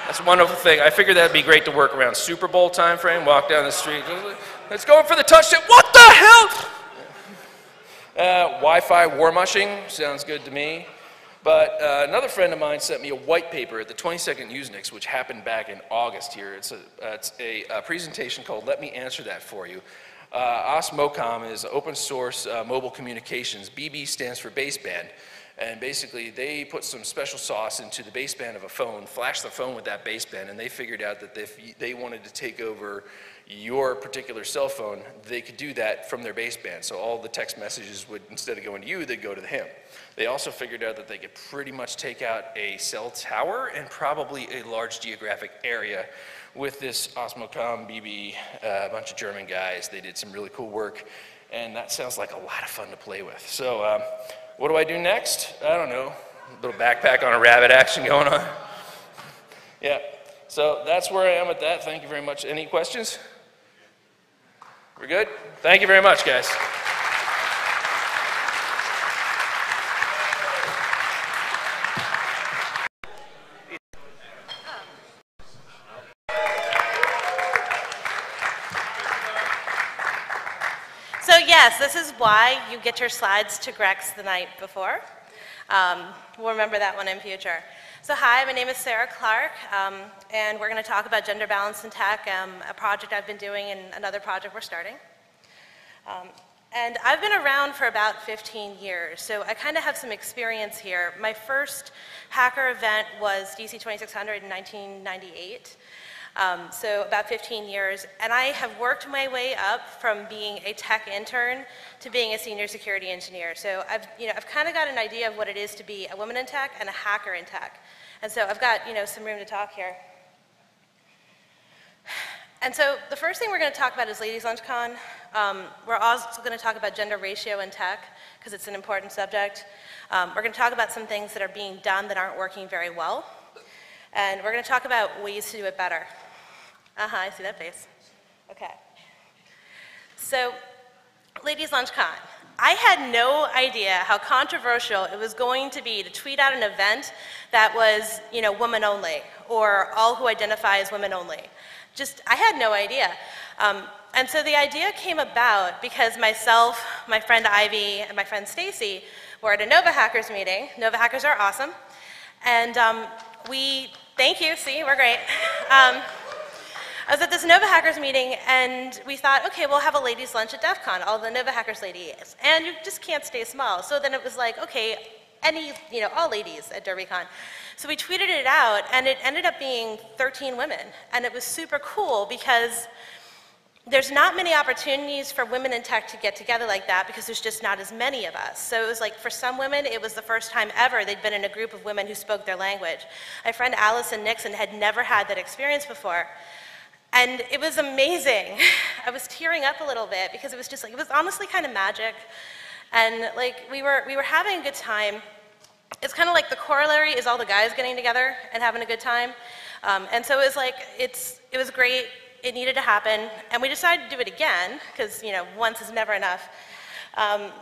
that's a wonderful thing. I figured that'd be great to work around Super Bowl time frame, walk down the street, let's go for the touchdown. What the hell? Wi-Fi war mushing sounds good to me. But another friend of mine sent me a white paper at the 22nd Usenix, which happened back in August here. It's a presentation called Let Me Answer That For You. ShmooCon is open source mobile communications. BB stands for baseband. And basically, they put some special sauce into the baseband of a phone, flashed the phone with that baseband, and they figured out that if they wanted to take over your particular cell phone, they could do that from their baseband. So all the text messages would, instead of going to you, they'd go to him. They also figured out that they could pretty much take out a cell tower and probably a large geographic area with this ShmooCon BB, a bunch of German guys. They did some really cool work, and that sounds like a lot of fun to play with. So what do I do next? I don't know. A little backpack on a rabbit action going on. Yeah, so that's where I am with that. Thank you very much. Any questions? We're good? Thank you very much, guys. So yes, this is why you get your slides to Grex the night before. We'll remember that one in future. So hi, my name is Sarah Clark, and we're going to talk about gender balance in tech, a project I've been doing and another project we're starting. And I've been around for about 15 years, so I kind of have some experience here. My first hacker event was DC 2600 in 1998. So about 15 years, and I have worked my way up from being a tech intern to being a senior security engineer. So I've kind of got an idea of what it is to be a woman in tech and a hacker in tech. And so I've got, some room to talk here. And so the first thing we're going to talk about is Ladies LunchCon. We're also going to talk about gender ratio in tech, because it's an important subject. We're going to talk about some things that are being done that aren't working very well. And we're going to talk about ways to do it better. I see that face. Okay. So, Ladies LunchCon. I had no idea how controversial it was going to be to tweet out an event that was, women only, or all who identify as women only. I had no idea. And so the idea came about because myself, my friend Ivy, and my friend Stacy were at a Nova Hackers meeting. Nova Hackers are awesome. And thank you, see, we're great. I was at this Nova Hackers meeting, and we thought, okay, we'll have a ladies' lunch at DEF CON, all the Nova Hackers ladies, and you just can't stay small. So then it was like, okay, all ladies at DerbyCon. So we tweeted it out, and it ended up being 13 women. And it was super cool because there's not many opportunities for women in tech to get together like that because there's just not as many of us. So it was like, for some women, it was the first time ever they'd been in a group of women who spoke their language. My friend Allison Nixon had never had that experience before. And it was amazing. I was tearing up a little bit because it was just like, it was honestly kind of magic. And like, we were having a good time. It's kind of like the corollary is all the guys getting together and having a good time. And so it was like, it was great. It needed to happen, and we decided to do it again, because, once is never enough.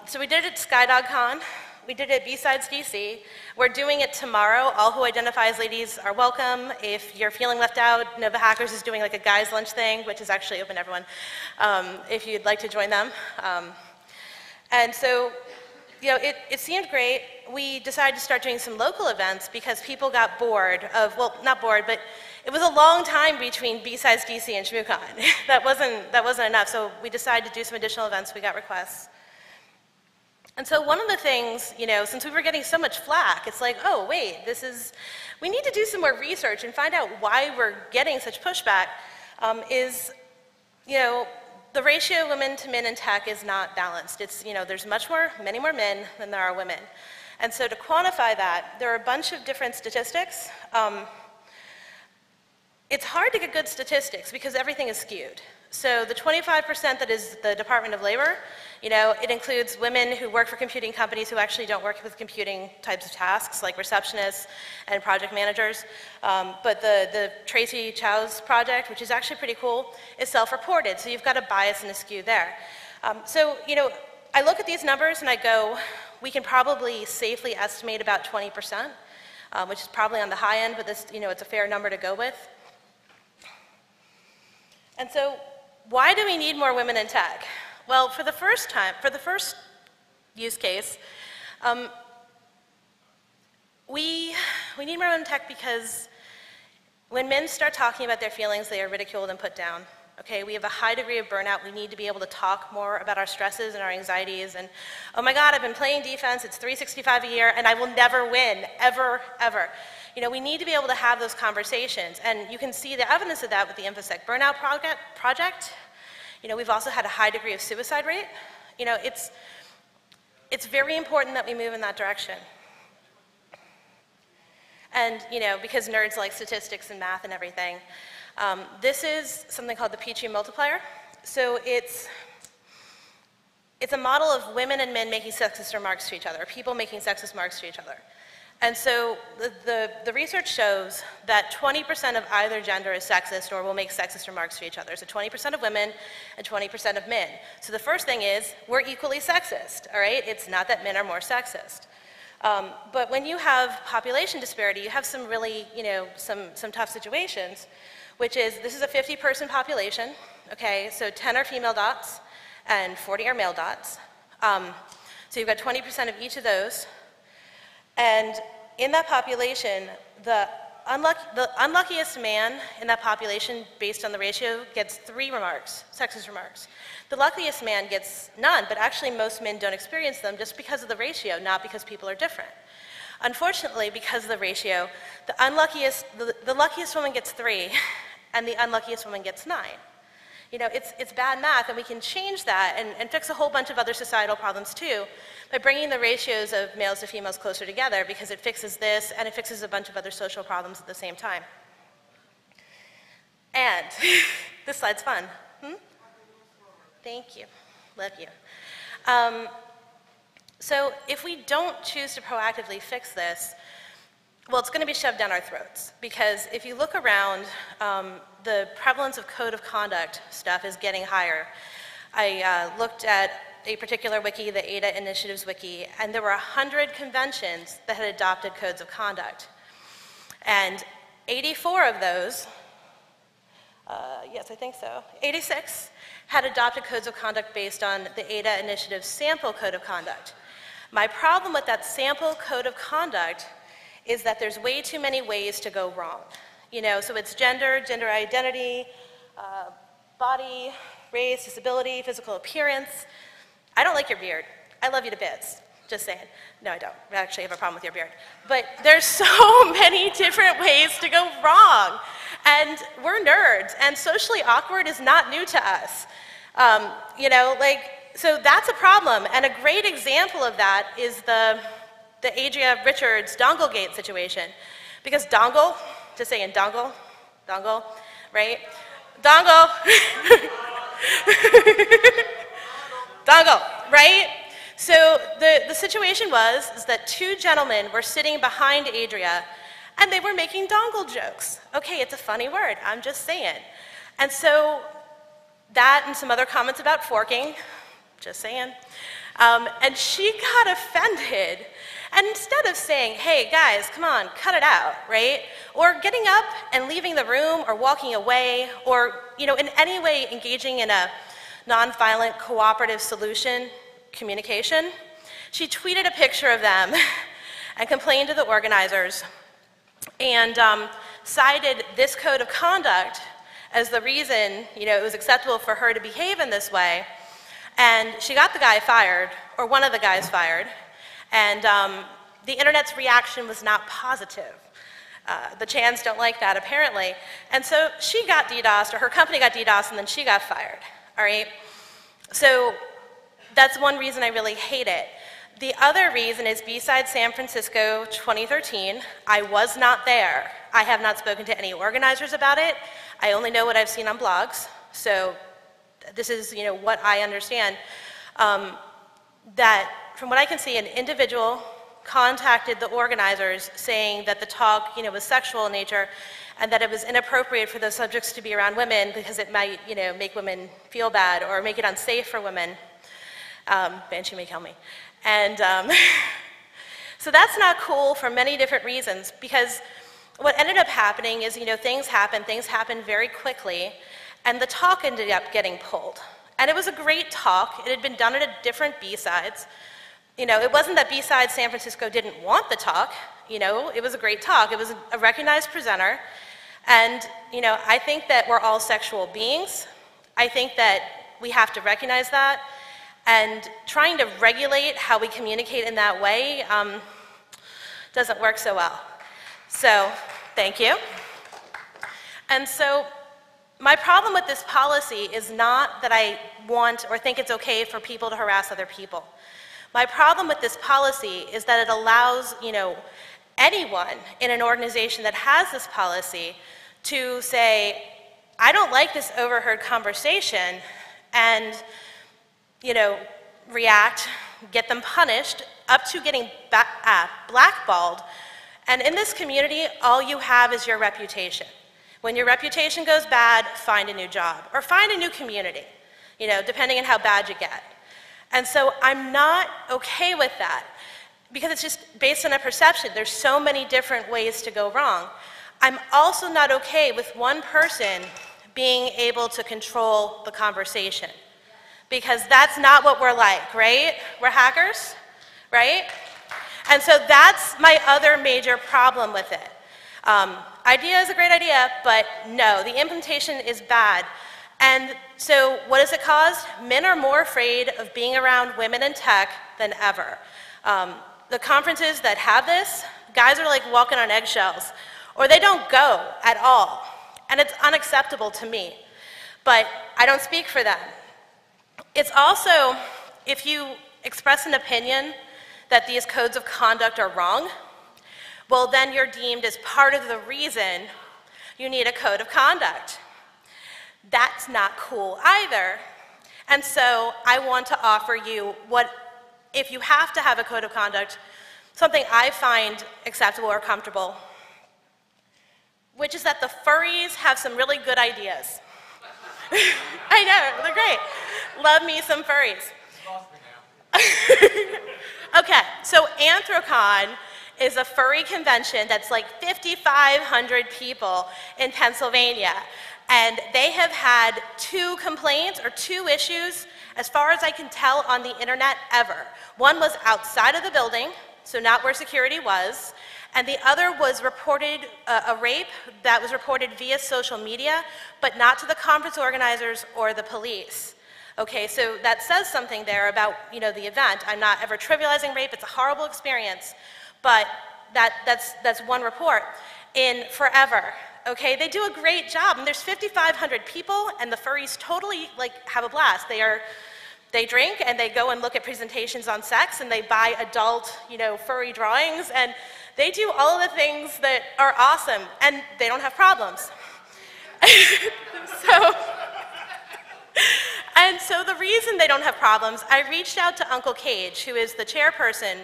So we did it at SkyDogCon. We did it at B-Sides DC. We're doing it tomorrow. All who identify as ladies are welcome. If you're feeling left out, Nova Hackers is doing like a guys' lunch thing, which is actually open to everyone, if you'd like to join them. And so, it seemed great. We decided to start doing some local events because people got bored of, well, not bored, but it was a long time between B-Sides DC and ShmooCon. that wasn't enough, so we decided to do some additional events. We got requests. And so one of the things, since we were getting so much flack, it's like, oh, wait, we need to do some more research and find out why we're getting such pushback, the ratio of women to men in tech is not balanced. It's, there's many more men than there are women. And so to quantify that, there are a bunch of different statistics. It's hard to get good statistics because everything is skewed. So the 25% that is the Department of Labor, it includes women who work for computing companies who actually don't work with computing types of tasks, like receptionists and project managers. But the Tracy Chow's project, which is actually pretty cool, is self-reported, so you've got a bias and a skew there. I look at these numbers and I go, we can probably safely estimate about 20%, which is probably on the high end, but this, it's a fair number to go with. And so, why do we need more women in tech? Well, for the first use case, we need more women in tech because when men start talking about their feelings, they are ridiculed and put down. Okay, we have a high degree of burnout. We need to be able to talk more about our stresses and our anxieties. And, oh my God, I've been playing defense. It's $365 a year, and I will never win, ever, ever. We need to be able to have those conversations. And you can see the evidence of that with the InfoSec Burnout Project. We've also had a high degree of suicide rate. It's very important that we move in that direction. And, because nerds like statistics and math and everything, this is something called the Petrie multiplier. So it's a model of women and men making sexist remarks to each other, or people making sexist remarks to each other. And so the research shows that 20% of either gender is sexist or will make sexist remarks to each other. So 20% of women and 20% of men. So the first thing is, we're equally sexist, all right? It's not that men are more sexist. But when you have population disparity, you have some really, some tough situations, which is, this is a 50-person population, okay? So 10 are female dots and 40 are male dots. So you've got 20% of each of those. And in that population, the unluckiest man in that population, based on the ratio, gets 3 remarks, sexist remarks. The luckiest man gets none, but actually most men don't experience them just because of the ratio, not because people are different. Unfortunately, because of the ratio, the luckiest woman gets 3, and the unluckiest woman gets 9. It's bad math, and we can change that and fix a whole bunch of other societal problems too by bringing the ratios of males to females closer together, because it fixes this and it fixes a bunch of other social problems at the same time. And this slide's fun. Thank you. Love you. So if we don't choose to proactively fix this, well, it's going to be shoved down our throats, because if you look around, the prevalence of code of conduct stuff is getting higher. I looked at a particular wiki, the ADA Initiatives wiki, and there were 100 conventions that had adopted codes of conduct. And 84 of those, yes, I think so, 86 had adopted codes of conduct based on the ADA Initiative's sample code of conduct. My problem with that sample code of conduct is that there's way too many ways to go wrong. So it's gender, gender identity, body, race, disability, physical appearance. I don't like your beard. I love you to bits. Just saying. No, I don't. I actually have a problem with your beard. But there's so many different ways to go wrong. And we're nerds, and socially awkward is not new to us. You know, like, so that's a problem. And a great example of that is the Adria Richards Donglegate situation. Because dongle, just saying dongle, right? Dongle. Dongle, right? So the situation was is that two gentlemen were sitting behind Adria, and they were making dongle jokes. Okay, it's a funny word, I'm just saying. And so that and some other comments about forking, just saying. And she got offended. And instead of saying, hey, guys, come on, cut it out, right? Or getting up and leaving the room or walking away or, you know, in any way engaging in a nonviolent cooperative solution communication, she tweeted a picture of them and complained to the organizers and cited this code of conduct as the reason, you know, it was acceptable for her to behave in this way. And she got the guy fired, or one of the guys fired, and the internet's reaction was not positive. The Chans don't like that, apparently. And so she got DDoSed, or her company got DDoSed, and then she got fired, all right? So that's one reason I really hate it. The other reason is B-Side San Francisco 2013. I was not there. I have not spoken to any organizers about it. I only know what I've seen on blogs. So this is, you know, what I understand. That from what I can see, an individual contacted the organizers saying that the talk, you know, was sexual in nature and that it was inappropriate for those subjects to be around women because it might, you know, make women feel bad or make it unsafe for women. Banshee may kill me. And so that's not cool for many different reasons, because what ended up happening is, you know, things happen very quickly, and the talk ended up getting pulled. And it was a great talk. It had been done at a different B-Sides. You know, it wasn't that B-Side San Francisco didn't want the talk. You know, it was a great talk. It was a recognized presenter. And, you know, I think that we're all sexual beings. I think that we have to recognize that. And trying to regulate how we communicate in that way doesn't work so well. So, thank you. And so, my problem with this policy is not that I want or think it's okay for people to harass other people. My problem with this policy is that it allows, you know, anyone in an organization that has this policy to say, I don't like this overheard conversation, and, you know, react, get them punished, up to getting blackballed. And in this community, all you have is your reputation. When your reputation goes bad, find a new job or find a new community, you know, depending on how bad you get. And so I'm not okay with that because it's just based on a perception. There's so many different ways to go wrong. I'm also not okay with one person being able to control the conversation, because that's not what we're like, right? We're hackers, right? And so that's my other major problem with it. Idea is a great idea, but no, the implementation is bad. And so what has it caused? Men are more afraid of being around women in tech than ever. The conferences that have this, guys are like walking on eggshells, or they don't go at all. And it's unacceptable to me, but I don't speak for them. It's also, if you express an opinion that these codes of conduct are wrong, well, then you're deemed as part of the reason you need a code of conduct. That's not cool either. And so I want to offer you what, if you have to have a code of conduct, something I find acceptable or comfortable, which is that the furries have some really good ideas. I know, they're great. Love me some furries. Okay, so Anthrocon is a furry convention that's like 5,500 people in Pennsylvania. And they have had 2 complaints or 2 issues, as far as I can tell, on the internet ever. One was outside of the building, so not where security was. And the other was reported, a rape that was reported via social media, but not to the conference organizers or the police. Okay, so that says something there about, the event. I'm not ever trivializing rape. It's a horrible experience, but that's one report. In Forever, okay, they do a great job, and there's 5,500 people, and the furries totally have a blast. They drink and they go and look at presentations on sex, and they buy adult, furry drawings, and they do all of the things that are awesome, and they don't have problems. So the reason they don't have problems, I reached out to Uncle Cage, who is the chairperson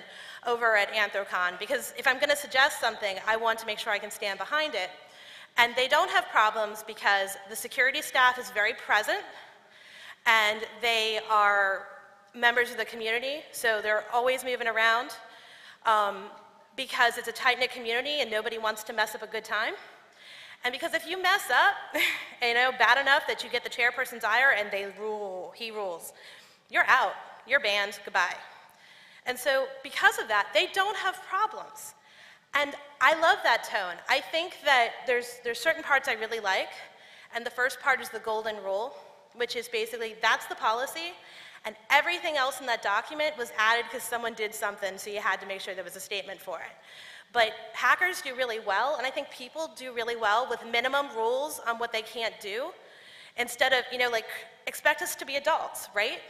over at Anthrocon, because if I'm going to suggest something, I want to make sure I can stand behind it. And they don't have problems because the security staff is very present, and they are members of the community, so they're always moving around, because it's a tight-knit community and nobody wants to mess up a good time. And because if you mess up, bad enough that you get the chairperson's ire and he rules, you're out, you're banned, goodbye. And so because of that, they don't have problems. And I love that tone. I think that there's certain parts I really like, and the first part is the golden rule, which is basically that's the policy, and everything else in that document was added because someone did something, so you had to make sure there was a statement for it. But hackers do really well, and I think people do really well with minimum rules on what they can't do, instead of, expect us to be adults, right?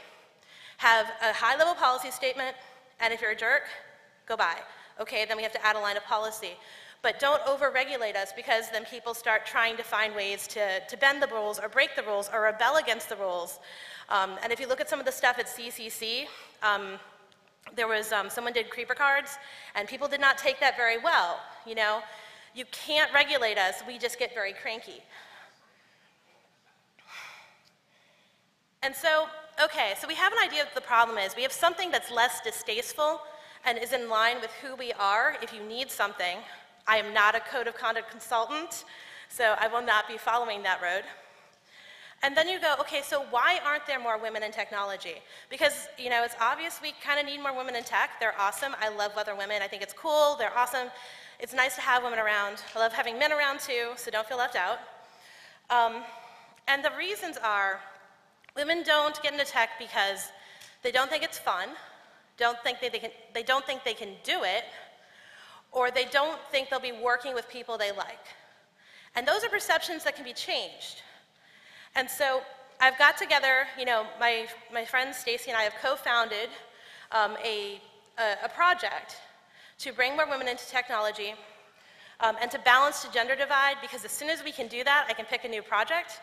Have a high-level policy statement, and if you're a jerk, go by. Okay, then we have to add a line of policy. But don't over-regulate us, because then people start trying to find ways to bend the rules or break the rules or rebel against the rules. And if you look at some of the stuff at CCC, there was, someone did creeper cards, and people did not take that very well, You can't regulate us, we just get very cranky. And so, okay, so we have an idea of what the problem is. We have something that's less distasteful and is in line with who we are. If you need something, I am not a code of conduct consultant, so I will not be following that road. And then you go, okay, so why aren't there more women in technology? Because, it's obvious we kind of need more women in tech. They're awesome. I love other women. I think it's cool. They're awesome. It's nice to have women around. I love having men around too, so don't feel left out. And the reasons are, women don't get into tech because they don't think it's fun, they don't think they can do it, or they don't think they'll be working with people they like. And those are perceptions that can be changed. And so I've got together, my friend Stacy and I have co-founded a project to bring more women into technology and to balance the gender divide, because as soon as we can do that, I can pick a new project.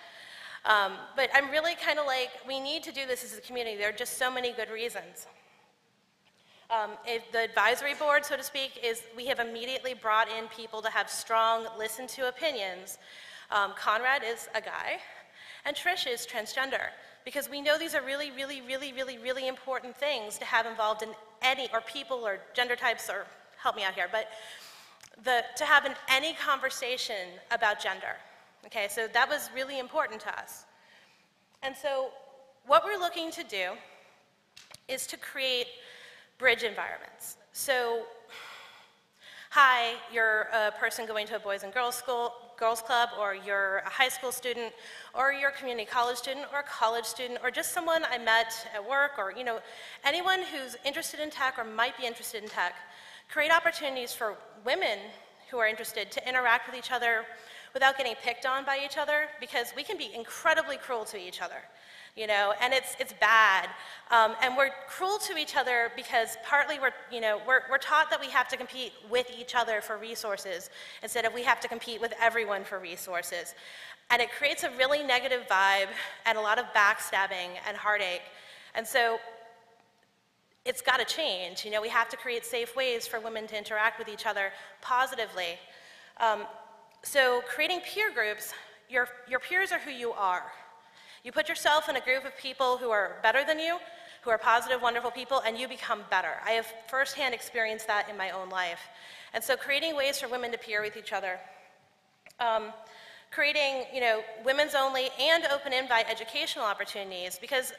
But I'm really kind of we need to do this as a community. There are just so many good reasons. The advisory board, so to speak, is we have immediately brought in people to have strong, listen-to opinions. Conrad is a guy, and Trish is transgender, because we know these are really, really, really, really, really important things to have involved in any, or people, or gender types, or help me out here, but to have in any conversation about gender. Okay, so that was really important to us. And so what we're looking to do is to create bridge environments. So, hi, you're a person going to a Boys and Girls Club, or you're a high school student, or you're a community college student, or a college student, or just someone I met at work, or anyone who's interested in tech or might be interested in tech. Create opportunities for women who are interested to interact with each other without getting picked on by each other, because we can be incredibly cruel to each other, and it's bad. And we're cruel to each other because partly we're taught that we have to compete with each other for resources instead of we have to compete with everyone for resources. And it creates a really negative vibe and a lot of backstabbing and heartache. And so it's got to change. We have to create safe ways for women to interact with each other positively. So creating peer groups, your peers are who you are. You put yourself in a group of people who are better than you, who are positive, wonderful people, and you become better. I have firsthand experienced that in my own life. And so creating ways for women to peer with each other. Creating, women's only and open invite educational opportunities, because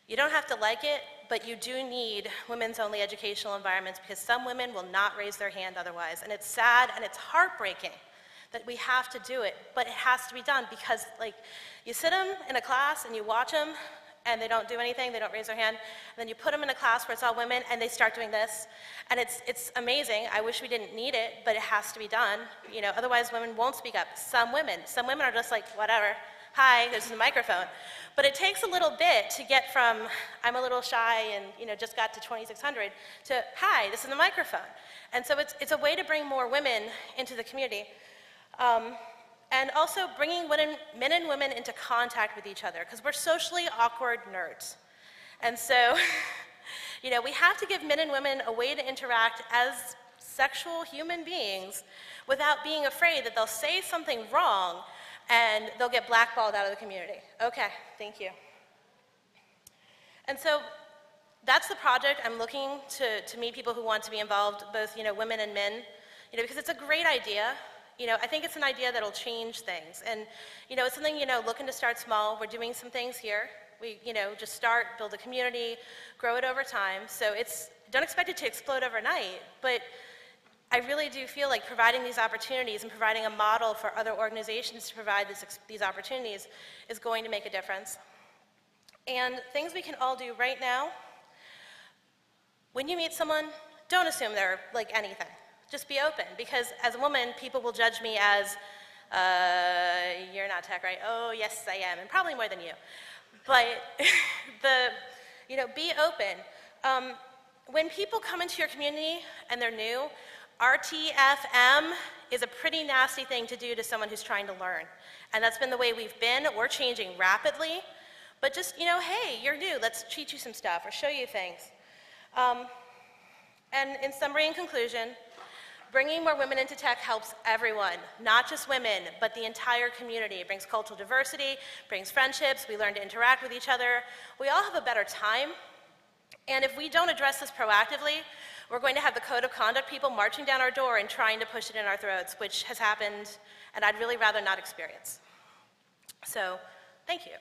you don't have to like it, but you do need women's only educational environments, because some women will not raise their hand otherwise. And it's sad and it's heartbreaking that we have to do it, but it has to be done because, like, you sit them in a class and you watch them and they don't do anything, they don't raise their hand, and then you put them in a class where it's all women and they start doing this, and it's amazing. I wish we didn't need it, but it has to be done. You know, otherwise women won't speak up. Some women are just like, whatever, hi, there's the microphone. But it takes a little bit to get from, I'm a little shy and, you know, just got to 2,600 to, hi, this is the microphone. And so it's a way to bring more women into the community. And also bringing men and women into contact with each other, because we're socially awkward nerds. And so, you know, we have to give men and women a way to interact as sexual human beings without being afraid that they'll say something wrong and they'll get blackballed out of the community. Okay, thank you. And so that's the project. I'm looking to meet people who want to be involved, both, you know, women and men, you know, because it's a great idea. You know, I think it's an idea that'll change things. And, you know, it's something, you know, looking to start small. We're doing some things here. We, you know, just start, build a community, grow it over time. So don't expect it to explode overnight, but I really do feel like providing these opportunities and providing a model for other organizations to provide these opportunities is going to make a difference. And things we can all do right now, when you meet someone, don't assume they're like anything. Just be open, because as a woman, people will judge me as, you're not tech, right? Oh, yes, I am, and probably more than you. But you know, be open. When people come into your community and they're new, RTFM is a pretty nasty thing to do to someone who's trying to learn. And that's been the way we've been. We're changing rapidly. But just, you know, hey, you're new, let's teach you some stuff or show you things. And in summary and conclusion, bringing more women into tech helps everyone, not just women, but the entire community. It brings cultural diversity, brings friendships, we learn to interact with each other. We all have a better time. And if we don't address this proactively, we're going to have the code of conduct people marching down our door and trying to push it in our throats, which has happened, and I'd really rather not experience. So, thank you.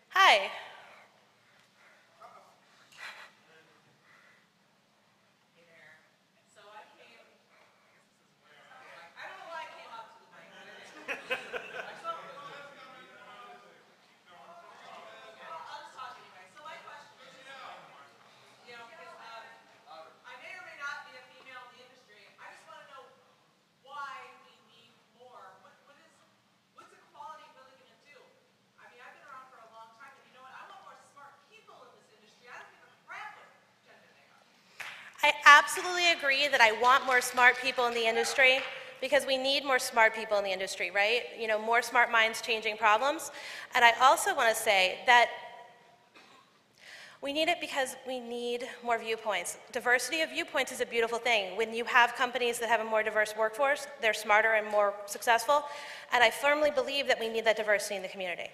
Hi. I absolutely agree that I want more smart people in the industry, because we need more smart people in the industry, right? You know, more smart minds changing problems. And I also want to say that we need it because we need more viewpoints. Diversity of viewpoints is a beautiful thing. When you have companies that have a more diverse workforce, they're smarter and more successful. And I firmly believe that we need that diversity in the community.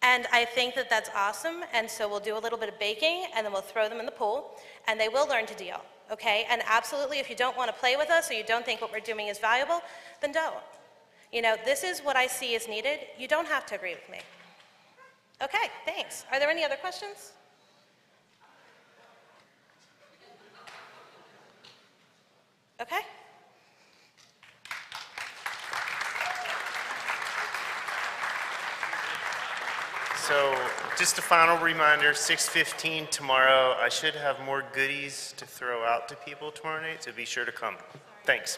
And I think that that's awesome, and so we'll do a little bit of baking, and then we'll throw them in the pool, and they will learn to deal, okay? And absolutely, if you don't want to play with us or you don't think what we're doing is valuable, then don't. You know, this is what I see is needed. You don't have to agree with me. Okay, thanks. Are there any other questions? Okay. So just a final reminder, 6:15 tomorrow. I should have more goodies to throw out to people tomorrow night, so be sure to come. Thanks.